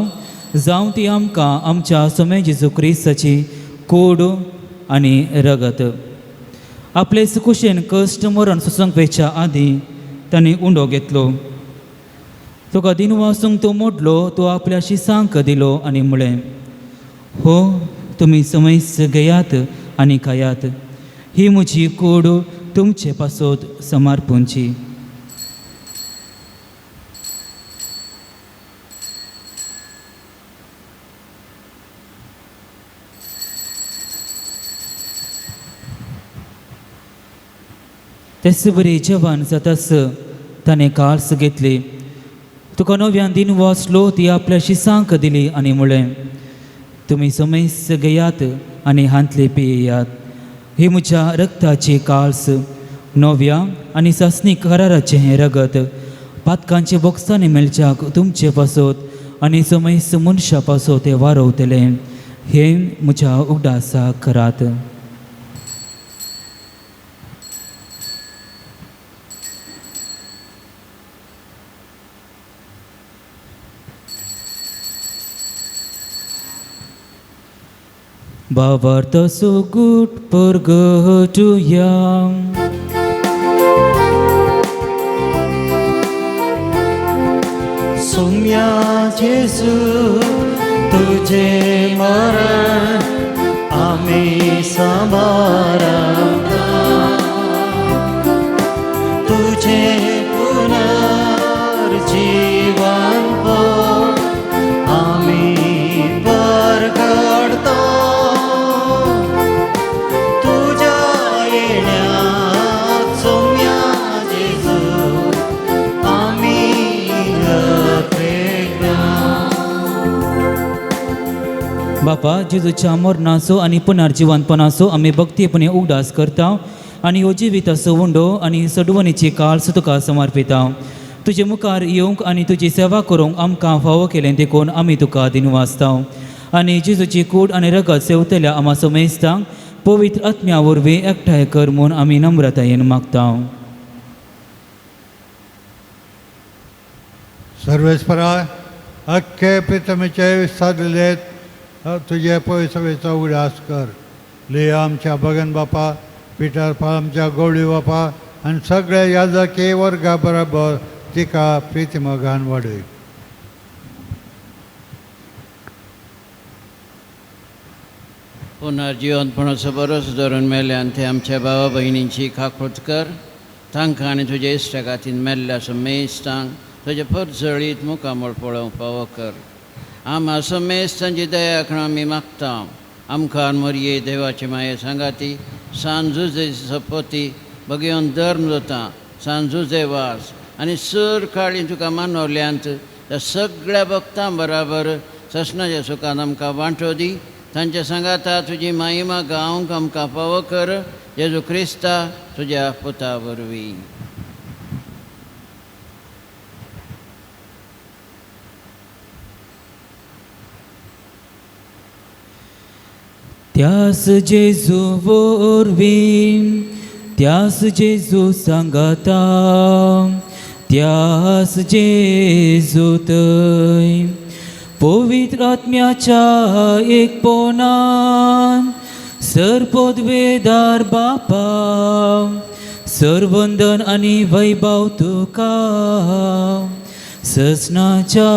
जावं ती आमकां आमच्या समय जेजू क्रिस्ताची कूड आनी रगत. आपले सुकुशेन कश्ट मरण सुसंगपेच्या आदीं तांणी उंडो घेतलो. तुका दिन वासूंक तो मोडलो तो आपल्या शिसांक दिलो आनी म्हळें, हो तुमी समयस घेयात आनी खायात. ही म्हजी कूड तुमचे पासोत समर्पूंची. तेच बरी जेवण जातास ताणें काळस घेतली. तुका नव्यान दिन वाचलो ती आपल्या शिसांक दिली आनी म्हळें, तुमी समयस घेयात आनी हांतले पियेयात. ही म्हज्या रक्ताची काळस नव्या आनी सासणी कराराचें हें रगत पातकांचे बॉक्सांनी मेलच्याक तुमचे पासोत आनी समयस मनशा पासोत तें वारवतलें. हें म्हज्या उगडासाक करात. Bavarta so good purgatoria. Soumya जेजू तुझे मरण आम्ही समारंभा. तुझे पुनर्जीवन हो आम्ही परगडतो. बापा जेजूच्या मरणाचो आनी पुनर्जिवनपणाचो आमी भक्तीपणे उगडास करता आनी हो जिविताचो उंडो आनी सडवणीची काळस तुका समर्पिता. तुजे मुखार येवंक आनी तुजी सेवा करूंक आमकां फावो केलें देखून आमी तुका दिन वाचता. आनी जेजूची कूड आनी रगत सेवतल्या आमा समेस्तांक पवित्र आत्म्या वरवीं एकठांय कर म्हूण आमी नम्रतायेन मागता. सर्वेस्परा अख्खे पितमेचे साधलेत तुझे पवित्रतेचा उल्हास कर. ले आमच्या भगन बापा पिटर आमच्या गवळी बापा आनी सगळ्या याजकी वर्गा बरोबर तिका प्रितीमगान वाडय. पुनर्जीवनपणाचो बरोस धरून मेल्यान ते आमच्या भावा भयणींची खाखोत कर. तांकां आनी तुजे इश्टगातीन मेल्ल्या समेस्तांक तुजे परजळीत मुखामळ पळोवंक फावो कर. आम्हा समेस्तांची दया करून आमी मागता. आमकां मरये देवाची माये सांगाती सांजुजे सपोती भगयोन धर्म जाता सांजुजे वास आनी सर काळी तुका मानवल्यांत त्या सगळ्या भक्तां बराबर ससनाच्या सुखान आमकां वांटो दी. तांच्या सांगाता तुजी महिमा गावंक आमकां फावो कर. जेजू क्रिस्ता तुज्या पुता वरवीं. त्यास जेजू वरवीं त्यास जेजू सांगाता त्यास जेजू थंय पवित्र आत्म्याच्या एकपणान सरपदवेदार बापा सरवंदन आनी वैभव तुका ससनाच्या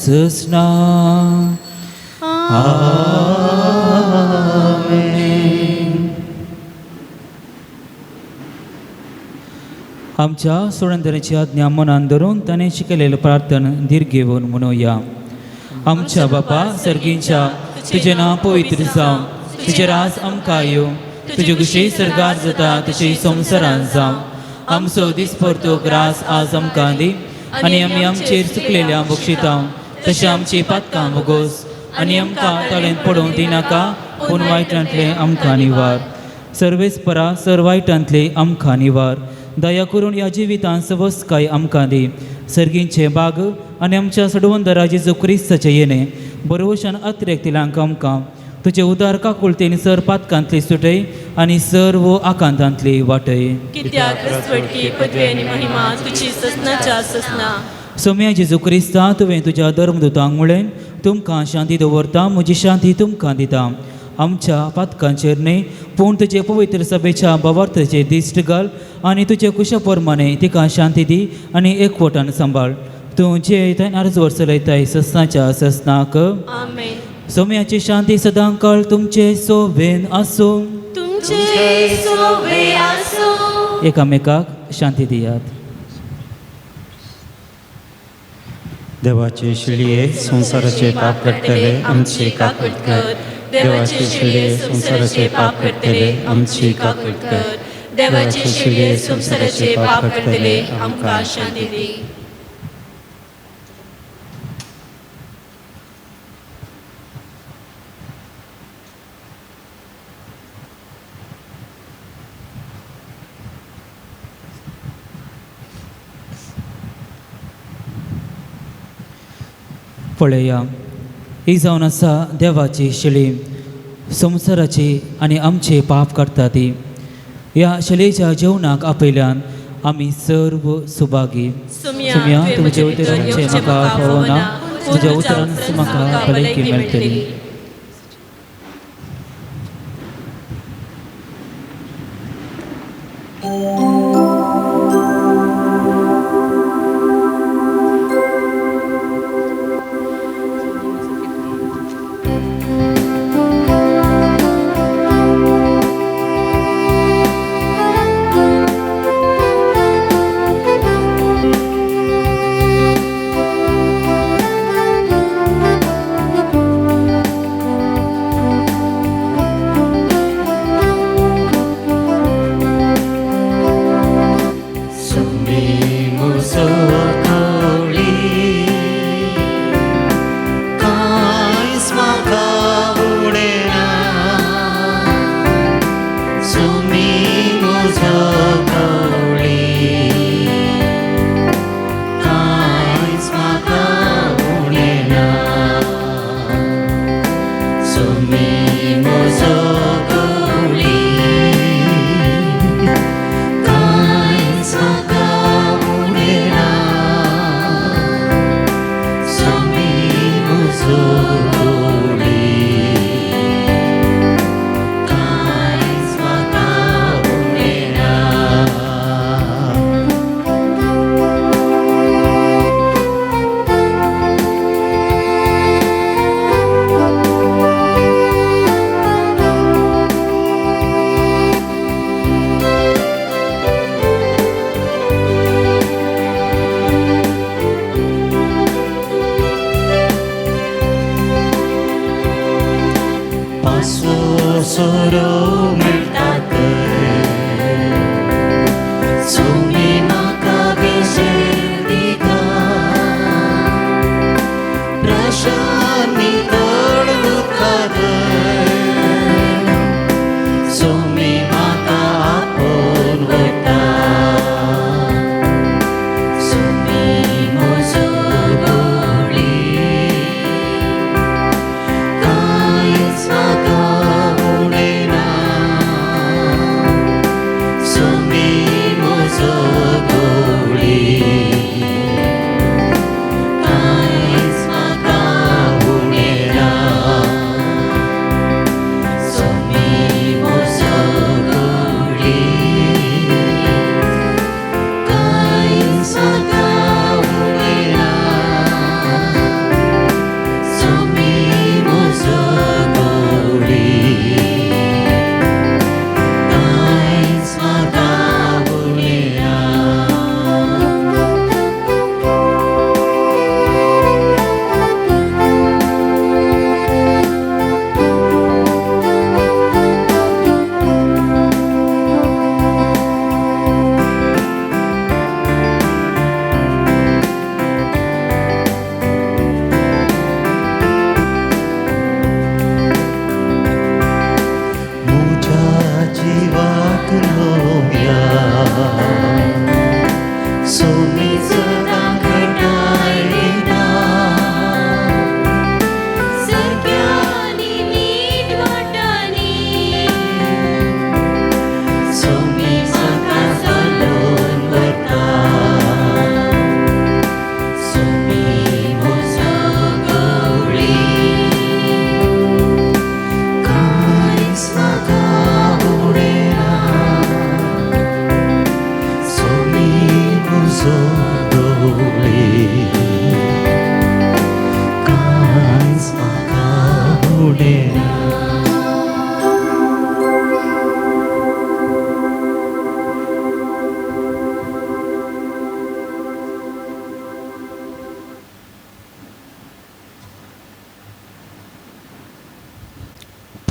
ससना आमच्या सोडंदराची आज्ञा मनान धरून ताणें शिकयलेले प्रार्थना धीर घेवन म्हणुया. आमच्या बापा सर्गींच्या तुजें नांव पवित्र जावं, तुजें राज आमकां येवं, तुजे कुशी सरगार जाता तशी संवसारांत जावं. आमचो दिसभरतो ग्रास आज आमकां दी आनी आमी आमचेर चुकलेल्या बक्षिता तशें आमची पातकां वगोस आनी आमकां तळेंत पडोवंक दिनाका पूण वायटांतले आमकां निवार. सर्वेस्परा सर्वायटांतले आमकां निवार. दया करून ह्या जिवितांत सवस्काय आमकां दी. सर्गींचे बाग आनी आमच्या सडवंदरा जेजू क्रिस्ताचे येणे बरोवशान अतिरेक्तिलांक आमकां तुजे उदार काकुळतेन सर पातकांतली सुटय आनी सर्व आकांतांतली वाटय. कित्याक रसवटकी पदवी आनी महिमा तुजी ससनाच्या ससना. सोम्या जेजू क्रिस्ता तुवें तुज्या धर्मदुतांक म्हळें तुमकां शांती दवरता म्हजी शांती तुमकां दिता. आमच्या पातकांचेर न्हय पूण तुजे पवित्र सभेच्या भवार्थाचेर दिश्ट घाल आनी तुजे कुशा प्रमाणे तिका शांती दी आनी एकवटान सांबाळ. तूं जे थंय अर्जवर चलयताय ससनाच्या ससनाक. आमेन. सोम्याची शांती सदां काळ तुमचे सोबेन आसूं. तुमचे सोबे आसूं. एकामेकाक शांती दियात. देवाचे शिळये संसाराचे पाप करतले आमची काकूट कर. देवाचे शिळये संसाराचे पाप करतले आमची काकूट कर. देवाचे शिळये संसाराचे पाप करतले आमकां शांती दी. पळया ही जावन आसा देवाची शिळी संवसाराची आनी आमचे पाप काडटा ती. ह्या शिळेच्या जेवणाक आपयल्यान आमी सर्व सुभागी. सुम्या तुजे उतरांचे म्हाका पावना तुज्या उतरान म्हाका भलायकी मेळटली.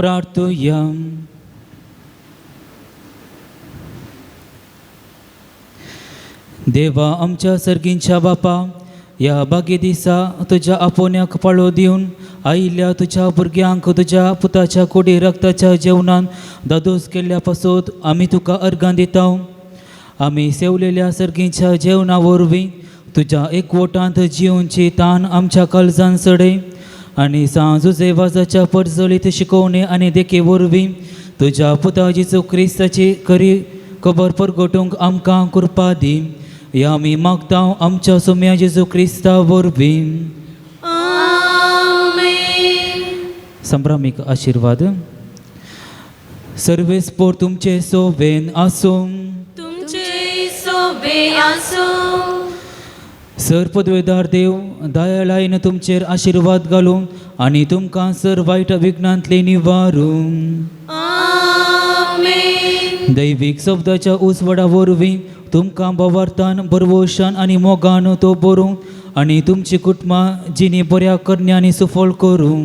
प्रार्थुया. देवा आमच्या सर्गींच्या बापा, या बागे दिसा तुझ्या आपोवण्याक पाळो दिवन आयिल्ल्या तुझ्या भुरग्यांक तुझ्या पुताच्या कुडी रक्ताच्या जेवणान दादोस केल्ल्या पासून आमी तुका अर्गां दिता. आमी सेवलेल्या सर्गींच्या जेवणा वरवीं तुझ्या एकवटांत जिवनची ताण आमच्या काळजान चडय आनी सांजुजे वाजाच्या परजळीत शिकोवणे आनी देखे वरवीं तुझ्या पुता जेजू क्रिस्ताची खरी खबर परगटूंक आमकां कृपा दी. या आमी मागता आमच्या सोम्या जेजू क्रिस्ता वरवीं. संभ्रामीक आशिर्वाद. सर्वेस्पोर तुमचे सोबेन आसूं. तुमचे सोबे आसूं. सर पदवेदार देव दयाळायन तुमचेर आशिर्वाद घालूं आनी तुमकां सर वायट विघ्नांतले निवारूं. दैवीक शब्दाच्या उसवडा वरवीं तुमकां भवार्थान बरवोशान आनी मोगान तो भरूं आनी तुमची कुटुंबां जिणी बऱ्या करण्यांनी सुफळ करूं.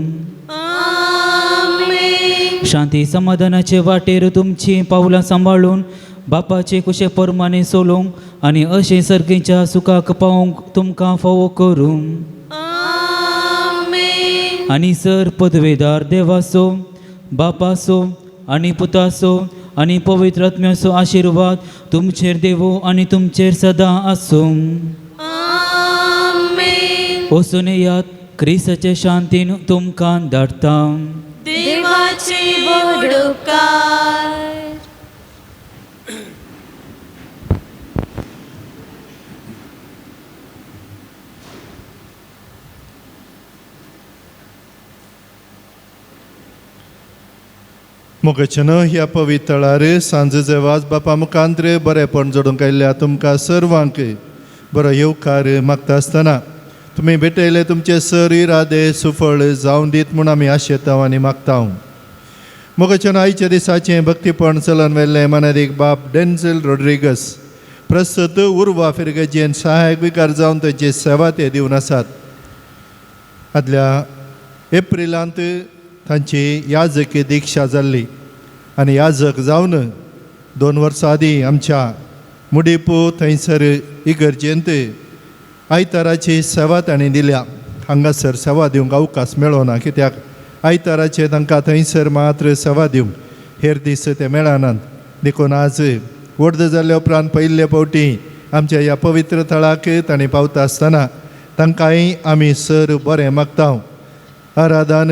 शांती समाधानाचे वाटेर तुमची पावलां सांबाळून बापाचे कुशे परमाने सोलोवंक आनी अशें सर्गीच्या सुखाक पावोवंक तुमकां फावो करूं. आनी सर पदवेदार देवाचो बापाचो आनी पुताचो आनी पवित्र आत्म्याचो आशिर्वाद तुमचेर देवो आनी तुमचेर सदां आसूं. वचून येयात, क्रिस्ताचे शांतीन तुमकां धाडटा. देवाचे व्हड उपकार. मोगचन ह्या पवित्रार सांज जेवाज बापा मुखांत्र बरेपण जोडूंक आयिल्ल्या तुमकां सर्वांक बरो येवकार मागता आसतना तुमी भेटयले तुमचे सर इरादे सुफळ जावं दीत म्हूण आमी आशेता आनी मागता. मोगचन आयच्या दिसाचें भक्तीपण चलन वेल्लें मनादीक बाब डेन्झल रॉड्रिगस प्रस्तुत उर्वा फिरगेजेन सहायक विकार जावन ताची सेवा ते दिवन आसात. आदल्या एप्रिलांत तांची याजकी दिक्षा जाल्ली आनी याजक जावन 2 वर्सां आदीं आमच्या मुडीपू थंयसर इगर्जेंत आयताराची सेवा तांणी दिल्या. हांगासर सेवा दिवंक अवकाश मेळो ना, कित्याक आयताराचे तांकां थंयसर मात्र सेवा दिवंक हेर दीस ते मेळनात. देखून आज व्हड जाल्ल्या उपरांत पयले फावटी आमच्या ह्या पवित्र थळाक तांणी पावता आसतना तांकांय आमी सर बरें मागता. आराधन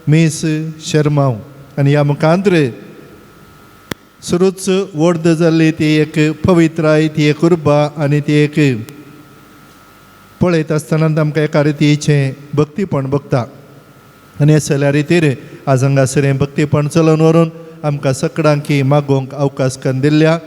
मीस शर्माव आनी ह्या मुखांत्र सुरूच व्हड जाल्ली ती एक पवित्राय, ती एक उर्बा आनी ती एक पळयत आसतना आमकां एका रितीचें भक्तीपण भोगता. आनी असल्या रितीर आज हांगासर हें भक्तीपण चलोवन व्हरून आमकां सगळ्यांक मागोवंक अवकाश करून दिल्ल्या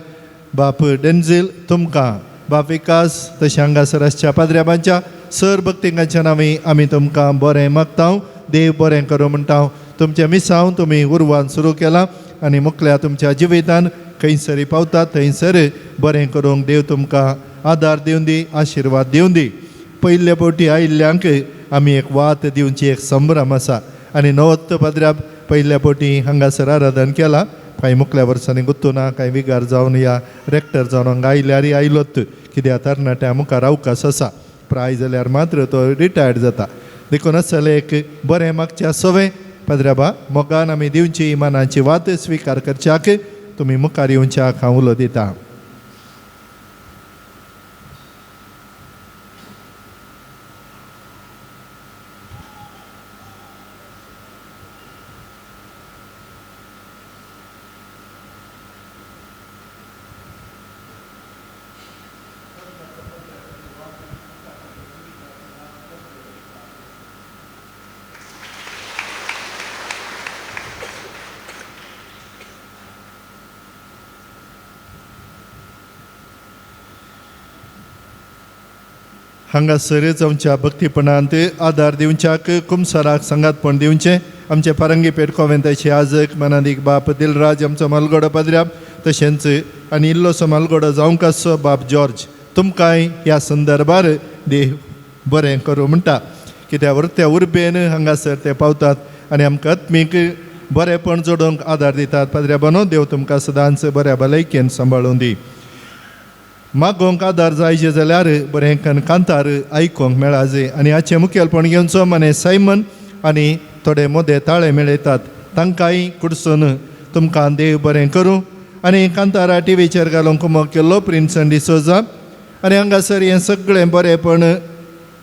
बाप डेन्झल तुमकां, बाप विकास तशें हांगासर आसच्या पाद्र्याबांच्या सर भक्तिकांच्या नांवी आमी तुमकां बरें मागता. देव बरें करूं म्हणटा. तुमच्या मिसांव तुमी उर्वान सुरू केलां आनी मुखल्या तुमच्या जिवितान खंयसरी पावतात थंयसर बरें करूंक देव तुमकां आदार दिवन दी, आशिर्वाद दिवन दी. पयले फावटी आयिल्ल्यांक आमी एक वात दिवची एक संभ्रम आसा आनी 90 पाद्र्याक पयल्या फावटी हांगासर आराधन केलां. कांय मुखल्या वर्सांनी गुंतूना, कांय विगार जावन या रेक्टर जावन हांगा आयल्यार आयलोत, कित्याक तरणाट्या मुखार अवकाश आसा. प्राय जाल्यार मात्र तो रिटायर्ड जाता. देखून आसले एक बरें मागच्या सवय पाद्र्याबा मोगान आमी दिवची इमानाची वात स्विकार करच्याक तुमी मुखार येवच्याक हांव उलो दिता. हांगासरच आमच्या भक्तीपणांत आदार दिवच्याक कुमसाराक संगातपण दिवचें. आमचे फारंगी पेट कॉवेंताचे आजक मनादीक बाप दिलराज आमचो मालगडो पाद्र्याब तशेंच आनी इल्लोसो मालगडो जावंक आसचो बाप जॉर्ज तुमकांय ह्या संदर्भार देव बरें करूं म्हणटा. कित्याक त्या उर्बेन हांगासर ते पावतात आनी आमकां आत्मीक बरेपण जोडूंक आदार दितात. पाद्र्या बानो, देव तुमकां सदांच बऱ्या भलायकेन सांबाळून दी. मागोवंक आदार जायचे जाल्यार बरें कांतार आयकोंक मेळाजे. आनी हाचें मुखेलपण घेवचो माने सायमन आनी थोडे मोदे ताळे मेळयतात. तांकांय कुडसून तुमकां देव बरें करूं. आनी कांतारा टीव्हीचेर घालूंक कुमक केल्लो प्रिन्सन डिसोजा. आनी हांगासर हें सगळें बरेंपण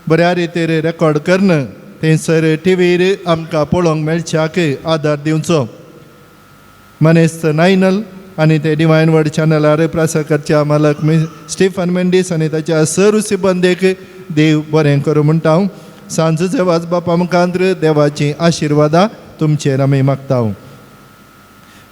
बऱ्या रितीर रेकॉर्ड करन थंयसर टीव्हीर आमकां पळोवंक मेळच्याक आदार दिवचो. मनेस्त नायनल आनी ते डिवायन वर्ड चॅनलार प्रसार करच्या मालक स्टीफन मेंडीस आनी ताच्या सर्व सिबंदेक देव बरें करूं म्हणटा हांव. सांजेचे वाजबापा मुखांत्र देवाची आशिर्वादां तुमचेर आमी मागता.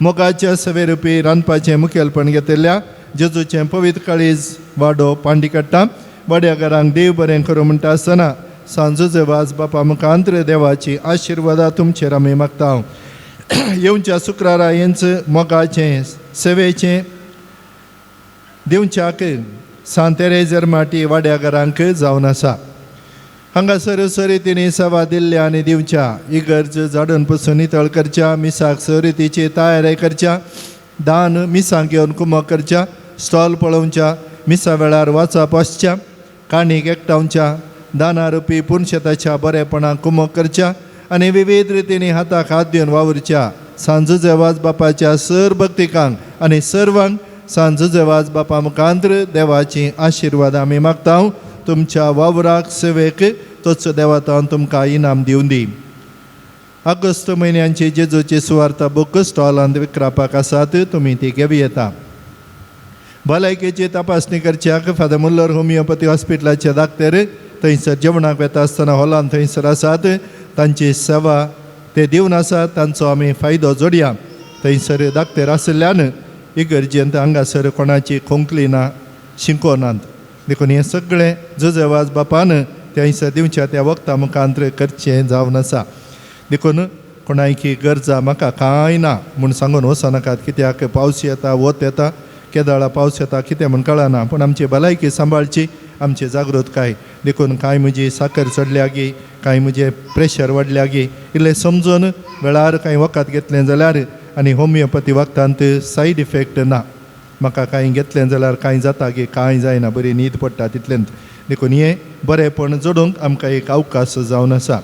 मोगाच्या सवेरुपी रांदपाचें मुखेलपण घेतिल्ल्या जेजूचें पवित्र काळीज वाडो पांडी काडटा. वाड्या घरांक देव बरें करूं म्हणटा आसतना सांजेचे वाजबापा मुखांत्र देवाची आशिर्वादां तुमचेर आमी मागता. येवच्या शुक्रारा हेंच मोगाचें सेवेचें दिवच्याक सांतेरेजर माटी वाड्या घरांक जावन आसा. हांगासर सरितींनी सवा दिल्ल्या आनी दिवच्या इगर्ज झाडून पुसून नितळ करच्या. मिसाक सरितीची तयारी करच्या. दान मिसांक घेवन कुमक करच्या. स्टॉल पळोवच्या. मिसा वेळार वाचप आसच्या. काणीक एकठांवच्या. दानारुपी पुणशेताच्या बरेपणाक कुमक करच्या. आनी विविध रितींनी हाताक हात दिवन वावुरच्या. सांजेचे वाजबापाच्या सर भक्तिकांक आनी सर्वांक सांजेचे वाजबापा मुखांत्र देवाची आशिर्वाद आमी मागता. तुमच्या वावराक सेवेक तोच देवातान तुमकां इनाम दिवन दी. ऑगस्ट म्हयन्यांची जेजूची सुवार्ता बूक स्टॉलांत विक्रापाक आसात. तुमी ती घेवी येता. भलायकेची तपासणी करच्याक फादर मुल्लर होमिओपॅथी हॉस्पिटलाचे दाक्तेर थंयसर जेवणाक वेता आसतना हॉलांत थंयसर आसात. तांची सेवा ते दिवन आसात. तांचो आमी फायदो जोडया. थंयसर दाक्तेर आशिल्ल्यान इगर्जेंत हांगासर कोणाची खोंकली ना, शिंकोनात. देखून हें सगळें जुजे वाजबापान थंयसर दिवच्या त्या वखदा मुखांत्र करचें जावन आसा. देखून कोणायकी गरजा म्हाका कांय ना म्हूण सांगून वचनाकात. कित्याक पावस येता, वत येता, केदाळा पावस येता, कितें म्हूण कळना. पूण आमची भलायकी सांबाळची, आमची जागृतकाय. देखून कांय म्हजी साकर चडल्या गी, कांय म्हजें प्रेशर वाडल्या गी, इल्लें समजून वेळार कांय वखद घेतलें जाल्यार आनी होमिओपॅथी वखदांत सायड इफेक्ट ना. म्हाका कांय घेतलें जाल्यार कांय जाता गी, कांय जायना, बरी न्हीद पडटा तितलेंत. देखून हें बरेंपण जोडूंक आमकां एक अवकाश जावन आसा.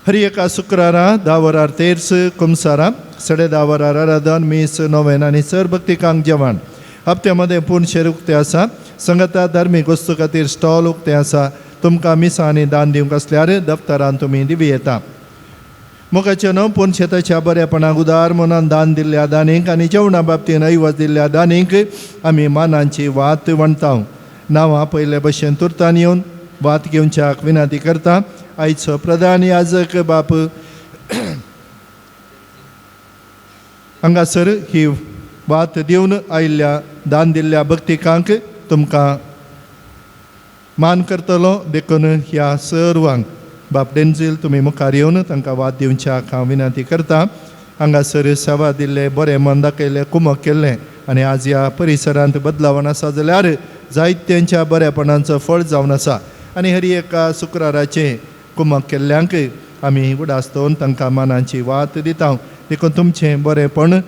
हर एका शुक्रारा 10 वरार तेर्स कुमसारा 10:30 वरार आराधन मीस नोवेन आनी सर भक्तिकांक जेवण. हप्त्यामध्ये पुणशेर उक्ते आसा. संगता धार्मीक वस्तू खातीर स्टॉल उक्ते आसा. तुमकां मिसा आनी दान दिवंक आसल्यार दफ्तरान तुमी दिवी येता. मोगाचें न्हू पुणशेताच्या बरेपणाक उदार मनान दान दिल्ल्या दानीक आनी जेवणा बाबतीन ऐवज दिल्ल्या दानीक आमी मानांची वात वणटा. नांवां पयले भशेन तुर्तान येवन वात घेवच्याक विनंती करता. आयचो प्रधान याजक बाप हांगासर ही वात दिवन आयिल्ल्या दान दिल्ल्या भक्तिकांक तुमकां मान करतलो. देखून ह्या सर्वांक बाप डेंजील तुमी मुखार येवन तांकां वाद दिवच्याक हांव विनंती करता. हांगासर सेवा दिल्ले, बरें मन दाखयलें, कुमक केल्लें आनी आज ह्या परिसरांत बदलावण आसा जाल्यार जायत्यांच्या बरेपणांचो फळ जावन आसा. आनी हर एका शुक्राराचें कुमक केल्ल्यांक आमी उडास दवरून तांकां मानाची वात दिता. देखून तुमचें बरेंपण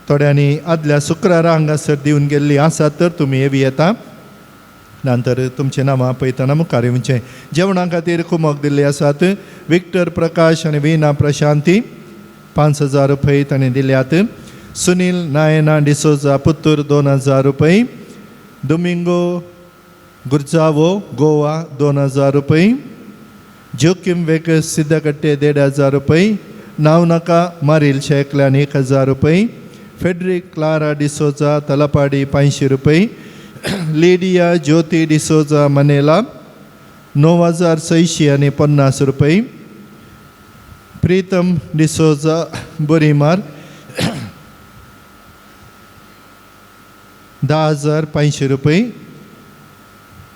थोड्यांनी आदल्या शुक्रारा हांगासर दिवन गेल्ली आसात तर तुमी येवी येता. नंतर तुमचें नांवां पळयतना मुखार येवचें. जेवणा खातीर कुमक दिल्ली आसात. विक्टर प्रकाश आनी विना प्रशांती 5,000 रुपये ताणें दिल्यात. सुनील नायना डिसोजा पुत्तूर 2,000 रुपये. दोमिंगो गुर्जावो गोवा 2,000 रुपये. जोकिम वेक सिद्धकट्टे 1,500 रुपये. नावनाका मारील शेकल्यान 1,000 रुपये. फेडरिक क्लारा डिसोजा तलपाडी 500 रुपये. लिडिया ज्योती डिसोजा मनेला 9,650 रुपये. प्रीतम डिसोजा बोरीमार 10,500 रुपये.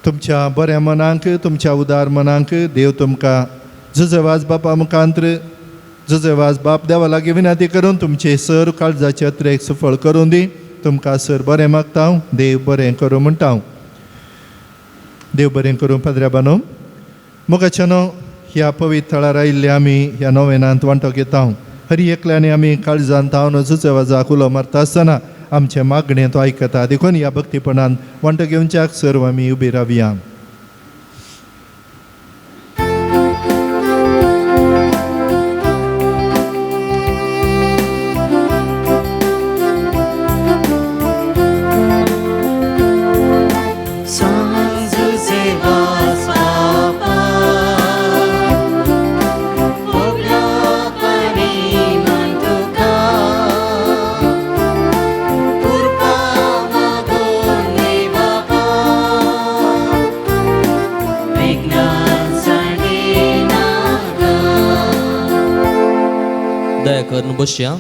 तुमच्या बऱ्या मनांक, तुमच्या उदार मनांक देव तुमकां जुजे वाजबापा मुखांत्र जुजे वाजबाप देवा लागीं विनंती करून तुमचे सर काळजाचे अत्रेक सुफळ करून दी. तुमकां सर बरें मागता. देव बरें करूं म्हणटा. देव बरें करूं. पाद्र्या बानो, मोगाचें न्हू ह्या पवित्र थळार आयिल्ले आमी ह्या नोवेनांत वांटो घेता. हरी एकल्याने आमी काळजान तावन सुचेवाजाक उलो मारता आसतना आमचे मागणें तो आयकता देखून ह्या भक्तीपणान वांटो घेवच्याक सर्व आमी उबी रावया. दया करून बसया.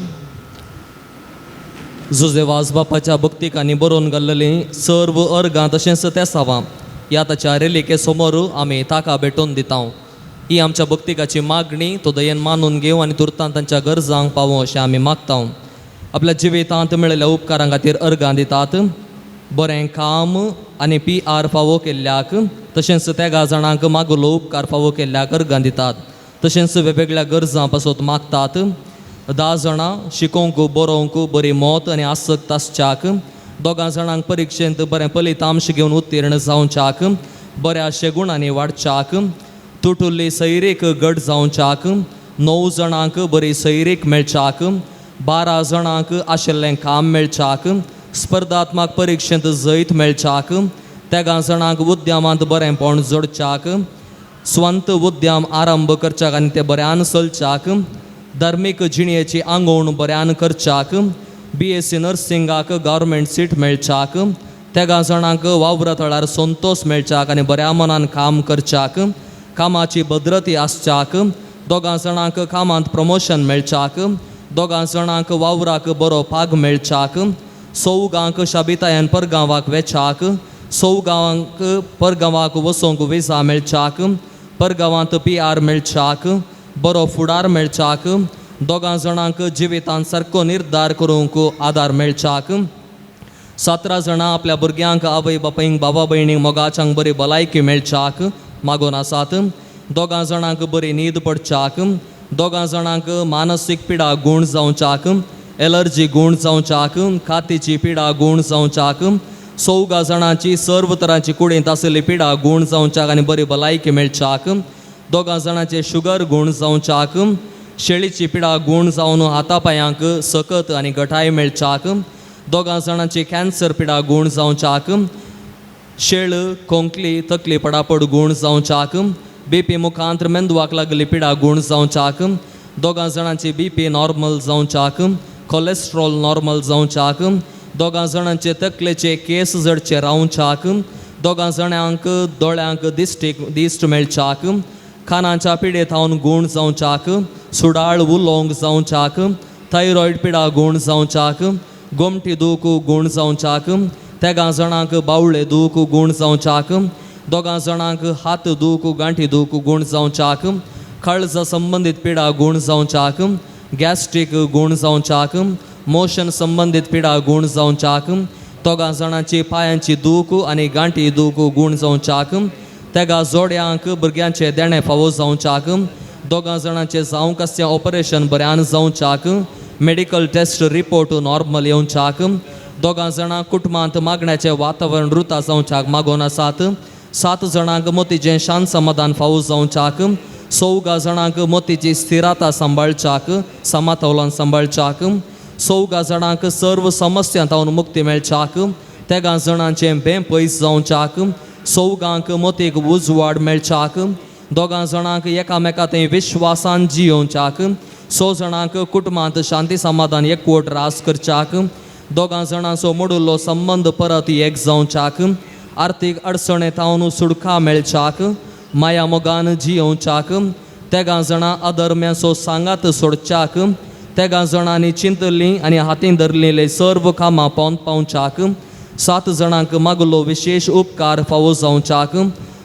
जुजे वाजबापाच्या भक्तिकांनी बरोवन घाल्लेली सर्व अर्गां तशेंच त्या सावां ह्या ताच्या रेलिके समोर आमी ताका भेटोवन दिता. ही आमच्या भक्तिकाची मागणी तो दयेन मानून घेवं आनी तुर्तान तांच्या गरजांक पावो अशें आमी मागता. आपल्या जिवितांत मेळिल्ल्या उपकारां खातीर अर्गां दितात. बरें काम आनी PR फावो केल्ल्याक तशेंच त्या जाणांक मागलो उपकार फावो केल्ल्याक अर्गां दितात. तशेंच वेगवेगळ्या गरजां पासत मागतात. 10 जाणां शिकोवंक बरोवंक बरी मोत आनी आसक्त आसच्याक, 2 जाणांक परिक्षेंत बरें फलितांश घेवन उत्तीर्ण जावच्याक, बऱ्या शेगुणांनी वाडच्याक, तुटुल्ली सैरीक घट जावच्याक, 9 जाणांक बरी सैरीक मेळच्याक, 12 जाणांक आशिल्लें काम मेळच्याक, स्पर्धात्मक परिक्षेंत जैत मेळच्याक, 13 जाणांक उद्यमांत बरेंपण जोडच्याक, स्वंत उद्यम आरंभ करच्याक आनी ते बऱ्यान चलच्याक, धार्मीक जिणेची आंगवण बऱ्यान करच्याक, BSc नर्सिंगाक गव्हर्मेंट सीट मेळच्याक, 13 जाणांक वावरा थळार संतोष मेळच्याक आनी बऱ्या मनान काम करच्याक, कामाची भद्रती आसच्याक, 2 जाणांक कामांत प्रमोशन मेळच्याक, 2 जाणांक वावराक बरो पाग मेळच्याक, 4 शाबितायन परगांवाक वेचाक, 4 परगांवाक वचोंक विजा मेळच्याक, परगांवांत PR मेळच्याक, बरो फुडार मेळच्याक, 2 जाणांक जिवितांत सारको निर्धार करूंक आदार मेळच्याक, 17 जाणां आपल्या भुरग्यांक आवय बापायंक भावा भयणींक मोगाच्यांक बरी भलायकी मेळच्याक मागून आसात. 2 जाणांक बरी न्हीद पडच्याक, 2 जाणांक मानसीक पिडा गूण जावच्याक, एलर्जी गूण जावच्याक, खातीची पिडा गूण जावच्याक, 4 जाणांची सर्व तरांची कुडींत आसली पिडा गूण जावच्याक आनी बरी भलायकी मेळच्याक, 2 जाणांचे शुगर गूण जावच्याक, शेळीची पिडा गूण जावन हातापांयांक सकत आनी घटाय मेळच्याक, 2 जाणांची कॅन्सर पिडा गूण जावच्याक, शेळ खोंकली तकली पडापड गूण जावच्याक, BP मुखांत मेंदवाक लागली पिडा गूण जावच्याक, 2 जाणांची BP नॉर्मल जावच्याक, कोलेस्ट्रॉल नॉर्मल जावच्याक, 2 जाणांचे तकलेचे केस जडचे रावच्याक, 2 जाणांक दोळ्यांक दिश्ट मेळच्याक, कानाच्या पिडेत हावन गूण जावच्याक, सुडाळ उलोवंक जावच्याक, थायरॉयड पिडा गूण जावच्याक, गोमटी दूख गूण जावच्याक, 13 जाणांक बावळे दूख गूण जावच्याक, 2 जाणांक हात दूख गांठी दूख गूण जावच्याक, काळजा संबंधीत पिडा गूण जावच्याक, गॅस्ट्रीक गूण जावच्याक, मोशन संबंधीत पिडा गूण जावच्याक, 2 जाणांची पांयांची दूख आनी गांठी दूख गूण जावच्याक, 13 जोड्यांक भुरग्यांचे देणे फावो जावच्याक, 2 जाणांचे जावंक आसचें ऑपरेशन बऱ्यान जावच्याक, मेडिकल टेस्ट रिपोर्ट नॉर्मल येवच्याक, 2 जाणां कुटुंबांत मागण्याचें वातावरण रुता जावच्याक मागोन आसात, 7 जाणांक मोतीचें शांत समाधान फावो जावच्याक, 14 जाणांक मोतीची स्थिरता सांबाळच्याक समातोलन सांबाळच्याक, 14 जाणांक सर्व समस्यांतावन मुक्ती मेळच्याक, 13 जाणांचें बेपयस जावच्याक, 14 मोतीक उजवाड मेळच्याक, 2 जाणांक एकामेका थंय विश्वासान जियोवच्याक, 6 जाणांक कुटुंबांत शांती समाधान एकवट रास करच्याक, 2 जाणांचो मोडुल्लो संबंद परत एक जावच्याक, आर्थीक अडचणेंतावन सुडका मेळच्याक, माया मोगान जियोवच्याक, 13 जाणां अधर्म्याचो सांगात सोडच्याक, 13 जाणांनी चिंतल्लीं आनी हातीन धरलेले सर्व कामां पावच्याक, 7 जाणांक मागलो विशेष उपकार फावो जावच्याक,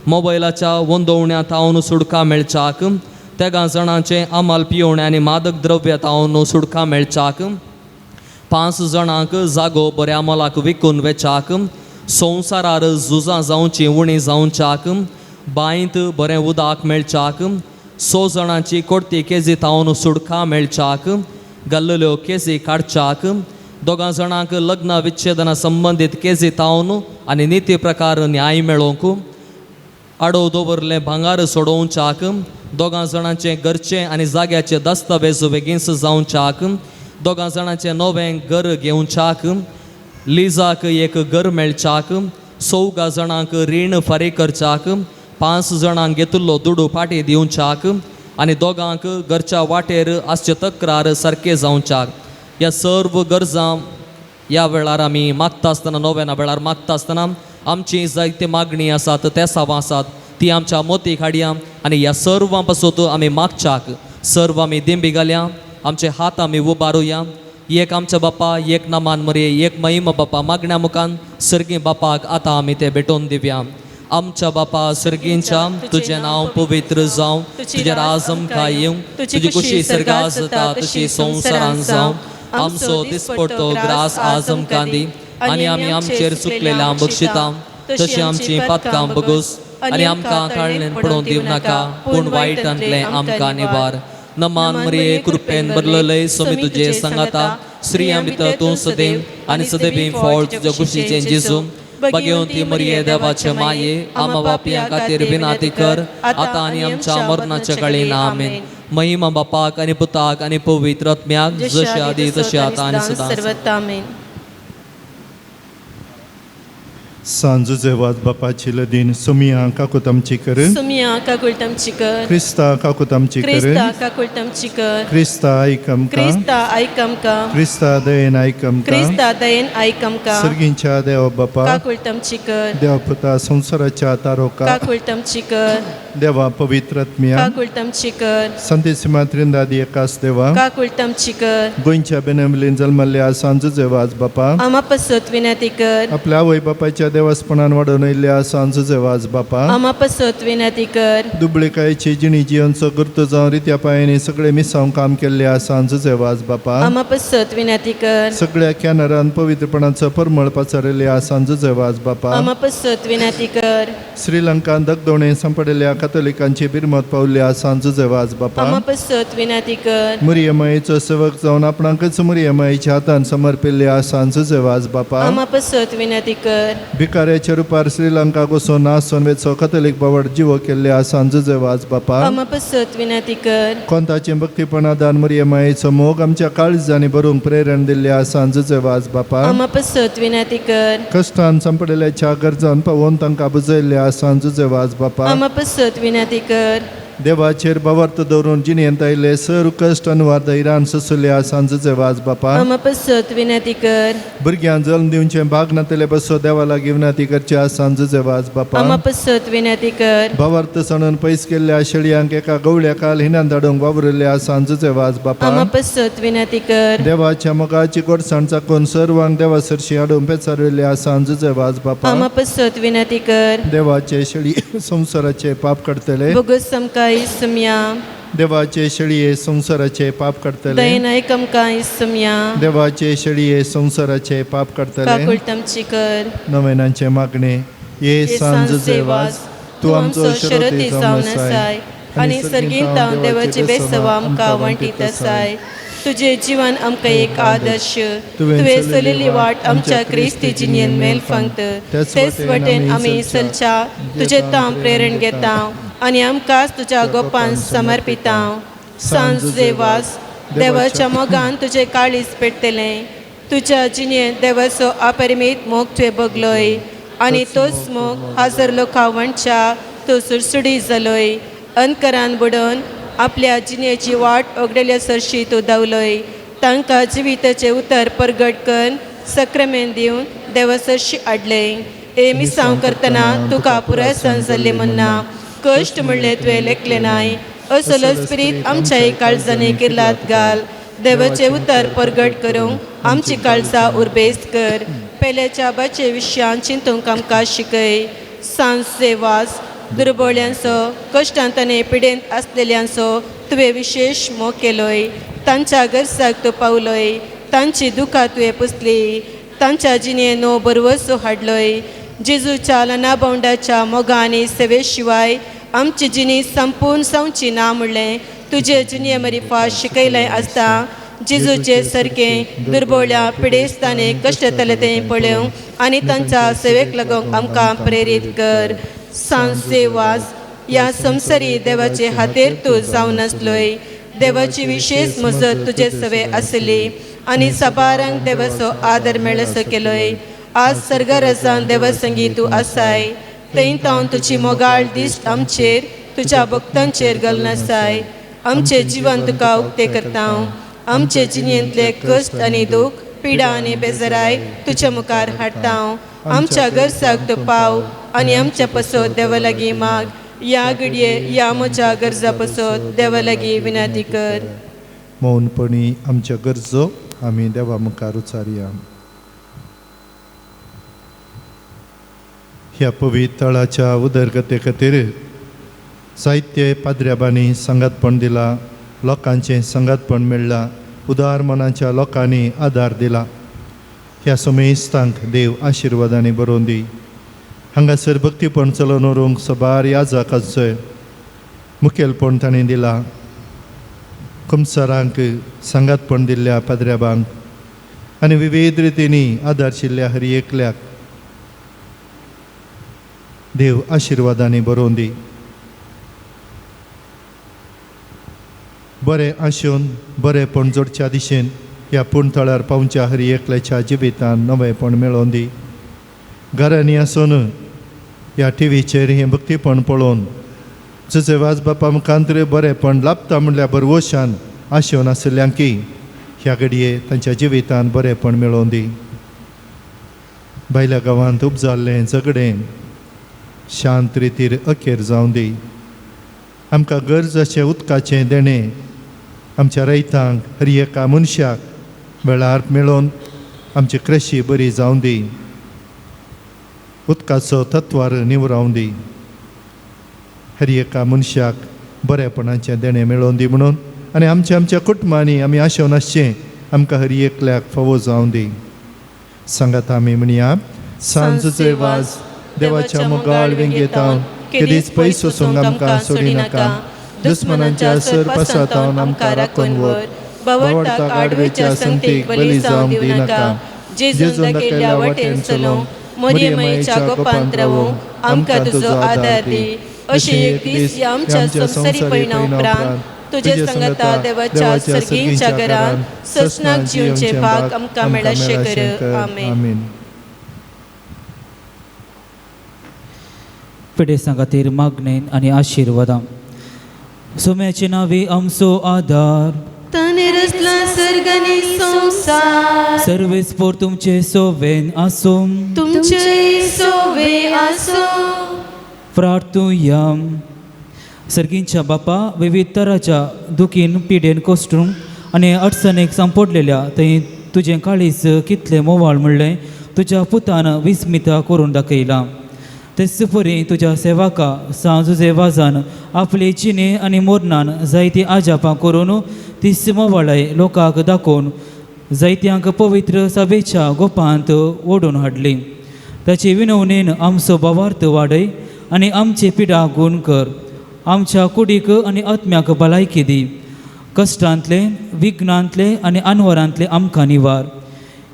मोबायलाच्या वंदोवण्यातावन सुडका मेळच्याक, 13 जाणांचे आमाल पियोवणे आनी मादक द्रव्यातावन सुडका मेळच्याक, 5 जाणांक जागो बऱ्या मोलाक विकून वेचाक, संवसारार झुजां जावची उणी जावच्याक, बांयत बरें उदक मेळच्याक, 100 जाणांची कोडती केजी तावन सुडका मेळच्याक गल्लल्यो केजी काडच्याक 2 जाणांक लग्न विच्छेदना संबंधित केजी तावन आनी नीती प्रकार न्याय मेळोवंक आडव दवरले भांगार सोडोवच्याक 2 जाणांचे घरचे आनी जाग्याचे दस्तावेज बेगीनच जावच्याक 2 जाणांचे नवें घर घेवच्याक लिजाक एक घर मेळच्याक 14 जाणांक रीण फारीक करच्याक 5 जाणांक घेतिल्लो दुडू फाटी दिवच्याक आनी 2 घरच्या वाटेर आसचे तक्रार सारके जावच्याक ह्या सर्व गरजां ह्या वेळार आमी मागता आसतना नोवेना वेळार मागता आसतना आमची जायती मागणी आसात ते साव आसात ती आमच्या मोतीक हाडया आनी ह्या सर्वां पासून आमी मागच्याक सर्व आमी दिंबी घालया आमचे हात आमी उबारुया एक आमच्या बापा एक नामान मरे एक महिमा बापा मागण्या मुखान सर्गी बापाक आतां आमी ते भेटोवन दिवया आमच्या बापा सर्गींच्या तुझे नाव पवित्र जावं तुझे राज आमकां येवं तुजी खुशी सर्गार जाता तशी संवसारांत जावं आमचो दिसपडटो ग्रास आज आमकां दी आनी आमी आमचेर चुकलेल्या बक्षिता तशी आमची पातकां बगूस आनी आमकां ताळणेन पडोवन दिवं नाका पूण वायटांतले आमकां निवार नमान मरिये कृपेन भरलेले सोमी तुजे सांगाता स्त्रियां भितर तूं सदैव आनी सदैवी फळ तुज्या कुशीचें जेजू भाग्यवंती मरिये देवाचे माये आम्हा पापियां खातीर विनाती कर आतां आनी आमच्या मरणाच्या काळीन आमेन महिमा बापाक आनी पुताक आनी पवित्र आत्म्याक जशे आदी तशे आतां आनी सदां आमेन. सांजुजे वाज बापाची लदीन सुमिया काकूत आमची कर सुमिया काकूट आमची कर क्रिस्ता काकूत आमची कर क्रिस्ता काकूट आमची कर क्रिस्ता ऐक आमकां क्रिस्ता ऐक आमकां क्रिस्ता दयेन ऐक आमकां क्रिस्ता दयेन ऐक आमकां सर्गींच्या देव बापा काकूट आमची कर देवा पुता संसाराच्या तारोका काकूट आमची कर देवा पवित्र आत्म्या काकूट आमची कर संतेसिमा त्रिंदादी एकाच देवा काकूट आमची कर गोंयच्या बेनमलीन जल्मल्ल्या सांजुजे वाज बापा आम्हा पसत विनंती कर आपल्या आवय बापाच्या देवासपणान वाडून येयल्ल्या सांजुजे वाज बापा आम्हा पसत विनंती कर दुबळेकायेची जिणी जियेनचो गुर्तो जावन रित्या पायांनी सगळे मिसांव काम केल्ल्या सांजुजे वाज बापा आम्हा पसत विनंती कर सगळ्या कॅनरान पवित्रपणाचो परमळ पसरल्या सांजुजे वाज बापा आम्हा पसत विनंती कर श्रीलंकान दगदोणे संपडलेल्या कातोलिकांची बिरमत पावल्या सांजुजे वाज बापा आम्हा पसत विनंती कर मुरियमायेचो सेवक जावन आपणाकच मुरियमायेच्या हातान समर्पिल्ल्या सांजुजे वाज बापा आम्हा पसत विनंती कर भिकाऱ्याच्या रुपार श्रीलंका वचून नासून वेचो कथोलीक बावड जिवो केल्ल्या सांजुजे वाज बापा आम्हा पसत विनंती कर कोंताचे भक्तीपणादान मुरियमायेचो मोग आमच्या काळजांनी भरूंक प्रेरण दिल्ल्या सांजुजे वाज बापा आम्हा पसत विनंती कर कश्टान संपडलेल्या गरजान पावोवन तांकां बुजयल्ल्या सांजुजे वाज बापा आम्हा पसत विनंती कर देवाचेर बावर्त दवरून जिणेंत आयले सर कश्ट अनुवार धैर्यान सुसुल्या सांजुजे वाज बापा आम्हा पसत विनंती कर भुरग्यांक जल्म दिवचे भाग नातले बसो देवा लागीं विनंती करच्या सांजुजे वाज बापा आम्हा पसत विनंती कर बावर्त सणून पयस केल्ल्या शेळयांक एका गवळ्या काल हिनान धाडूंक वावरल्या सांजुजे वाज बापा आम्हा पसत विनंती कर देवाच्या मोगाची गोडसाण चाकून सर्वांक देवा सरशी हाडून पेचारल्या सांजुजे वाज बापा आम्हा पसत विनंती कर देवाचे शेळी संसाराचे पाप करतले बोगस आमकां इसम्या देवाचे शेळये संसाराचे पाप करतले दयन ऐक आमकां इसम्या देवाचे शेळये संसाराचे पाप करतले काकूट आमची कर नवेनांचे मागणे ये सांजुजे वाज तू आमचो शरती जावन आसाय आनी सर्गींत हांव देवाचे बेसवा आमकां वांटीत आसाय तुझे जीवन आमकां एक आदर्श तुवें चलिल्ली वाट आमच्या क्रिस्ती जिणेन मेल फांगत तेच वटेन आमी चलच्या तुजे ताम प्रेरण घेता आनी आमकांच तुज्या गोपान समर्पिता सांजुजे वाज देवाच्या मोगान तुजें काळीज पेटतलें तुज्या जिणेंत देवाचो अपरिमीत मोग तुवें बगलोय आनी तोच मोग हाजर लोकां वणच्या तो सुडसुडी जालोय अंतकरान बुडोवन आपल्या जिणेची वाट ओगडेल्या सरशी तूं धांवलोय तांकां जिविताचें उतर परगट करून सक्रामेंत दिवन देवा सरशी हाडले हे मिसांव करतना तुका पुरायसाण जाल्ली म्हणना कश्ट म्हणलें तुवें लेखलें नाय असलो स्पिरीत आमच्या काळजांनी किर्लात घाल देवाचें उतर परगट करूंक आमची काळजां उर्बेस्त कर पेल्याच्या बाचे विशयान चिंतूंक आमकां शिकय सांजुजे वाज दुर्बळ्यांचो कश्टांताने पिडेंत आसलेल्यांचो तुवें विशेश मोग केलोय तांच्या गरजाक तूं पावलोय तांची दुखां तुवें पुसली तांच्या जिणेंत नो बरवसो हाडलोय जेजूच्या लना बोंडाच्या मोगा आनी सेवे शिवाय आमची जिणी संपूर्ण जावची ना म्हणलें तुजे जिणे मरी फास शिकयलें आसता जेजूचे सारकें दुर्बळ्या पिडेस्ताने कश्ट जाले तें पळोवं आनी तांच्या सेवेक लागून आमकां प्रेरीत कर. सांजे वास ह्या संवसारी देवाचे हातेर तूं जावन नासलोय. देवाची विशेष मजत तुजे सवे आसली आनी साबारांक देवाचो आदर मेळसो केलोय. आज सर्गराजान देवा संगी तूं आसाय. थंय तावन तुजी मोगाळ दिश्ट आमचेर तुज्या भक्तांचेर घालून आसाय. आमचें जिवन तुका उक्तें करता. आमचे जिणेंतले कश्ट आनी दूख पिडा आनी बेजाराय तुज्या मुखार हाडटा. आमच्या गरजाक तूं पाव आनी आमच्या पसत देवा लागीं माग. ह्या घडये ह्या म्हज्या गरजा पसत देवा लागीं विनंती कर. मौनपणी आमच्या गरजो आमी देवा मुखार उचारया. ह्या पवित्र तळाच्या उदरगते खातीर साहित्य पाद्र्याबांनी संगातपण दिला. लोकांचें संगातपण मेळ्ळां. उदार मनाच्या लोकांनी आदार दिला. ह्या समेस्तांक देव आशिर्वादांनी बरोवन दी. हांगासर भक्तीपण चलोवन व्हरूंक सबार याजकाचो मुखेलपण ताणें दिला. कुमसारांक संगातपण दिल्ल्या पाद्र्याबांक आनी विविध रितींनी आदारशिल्ल्या हर एकल्याक देव आशिर्वादांनी बरोवन दी. बरें आशेवन बरेंपण जोडच्या दिशेन ह्या पुणतळ्यार पावच्या हर एकल्याच्या जिवितान नवेपण मेळोवन दी. घरांनी आसून ह्या टीव्हीचेर हें भक्तीपण पळोवन तुजे वाज बापा मुखांतर बरेंपण लाभता म्हणल्या बरवशान आशेवन आशिल्ल्यांकी ह्या घडये तांच्या जिवितान बरेंपण मेळोवन दी. भायल्या गांवांत उपजाल्लें झगडें शांत रितीर अखेर जावं दी. आमकां गरज अशें उदकाचें देणें आमच्या रैतांक हर एका मनशाक वेळार मेळोवन आमची कृशी बरी जावं दी. उदकाचो तत्वार निवरावन दी. हर एका मनशाक बरेपणाचें देणें मेळोवन दी म्हणून आनी आमच्या कुटुंबांनी आमी आशेवन आसचें आमकां हर एकल्याक फावो जावं दी. सांगात आमी म्हणया. सांजेचे वाज देवाच्या मोगाळ वेंगेतावन केदीच पयस वचूंक आमकां सोडी नाका. दुस्मनांच्या सरपासांतावन आमकां राखून व्हर. बावटाक आडवेच्या संगतीक बली जावंक दिवं नाका. जेजून दाखयल्ल्या वाटेन चलूं मरियमेच्या गोपांत रावूं आमकां तुजो आदार दी. अशी एक दीस ह्या आमच्या संवसारी परिणा उपरांत तुजे संगता देवाच्या सर्गींच्या घरांत ससनाक जिवचे भाग आमकां मेळशे कर. आमेन. पिडेसां खातीर मागणेन आनी आशिर्वादां. सोम्याचे नावे आमचो आदार. ताणे रचला सर्ग आनी संवसार. सर्वेस्पोर तुमचे सोवेन आसूं. तुमचे सोवे आसूं. प्रार्थुया. सर्गींच्या बापा विविध तराच्या दुखीन पिडेन कोसटून आनी अडचणेक सांपडलेल्या थंय तुजें काळीज कितलें मोवाळ म्हणलें तुज्या पुतान विस्मिता करून दाखयलां. तेच परी तुज्या सेवाका सांजुजे वाजान आपले जिणे आनी मोरणान जायती आजापां करून तीच मोवाळाय लोकांक दाखोवन जायत्यांक पवित्र सभेच्या गोपांत ओडून हाडली. ताचे विनवणेन आमचो भावार्थ वाडय आनी आमचे पिडा गूण कर. आमच्या कुडीक आनी आत्म्याक भलायकी दी. कश्टांतले विघ्नांतले आनी आनवरांतले आमकां निवार.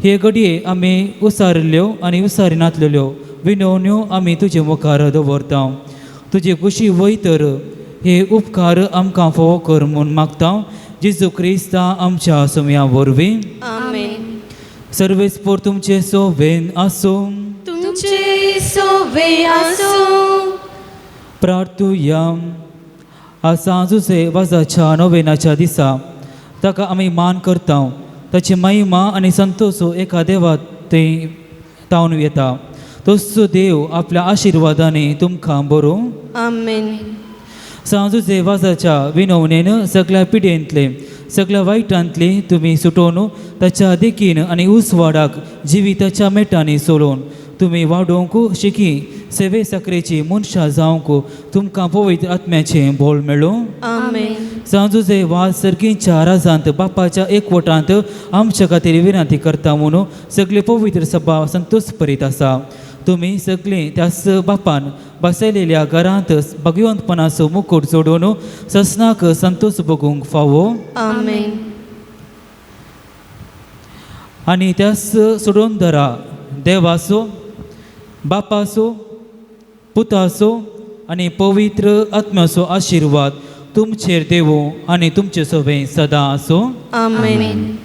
हे घडये आमी उसारिल्ल्यो आनी उसारिनातलेल्यो विनवण्यो आमी तुजे मुखार दवरता. तुजे कुशी वयतर हे उपकार आमकां फावो कर म्हूण मागता. जेजू क्रिस्ता आमच्या सोम्या वरवीं. आमेन. सर्वेस्पोर तुमचे सोवेन आसूं. तुमचे सोवे आसूं. प्रार्थुया. आज सांजुचे वाजाच्या नोवेनाच्या दिसा ताका आमी मान करता. ताची महिमा आनी संतोष एका देवात थंय तावन येता. तोच देव आपल्या आशिर्वादांनी तुमकां बरो. आमेन. सांजुचे वाजाच्या विनवणेन सगळ्या पिडेंतले सगळ्या वायटांतले तुमी सुटोवन ताच्या देखीन आनी उसवाडाक जिविताच्या मेटांनी सोलोवन तुमी वाडोवंक शिकी सेवे साकरेची मनशां जावंक तुमकां पवित्र आत्म्याचें बोल मेळो. आमेन. सांजुचे वाज सर्गींच्या राजांत बापाच्या एकवटांत आमच्या खातीर विनंती करता म्हणून सगळे पवित्र सभा संतोष करीत आसा. तुम्ही सगळे त्याच बापान बसयलेल्या घरांतच भगवंतपणाचो मुकुट सोडून ससनाक संतोष बगूंक फावो. आमेन. आनी त्यास सोडून धरा देवाचो, बापाचो, पुताचो आनी पवित्र आत्म्याचो आशिर्वाद तुमचेर देवो आनी तुमचे सोबे सदां आसो. आमेन.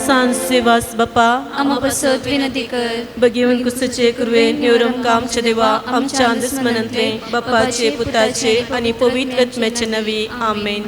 सांसेवास बापा आम्हा बसत विनंती कर. बघिवन कुसचे कुरवे निवरम आमच्या देवा आमच्या दुस्मनांतले बापाचे पुताचे आणि पवित्र आत्म्याचे नवी आमेन.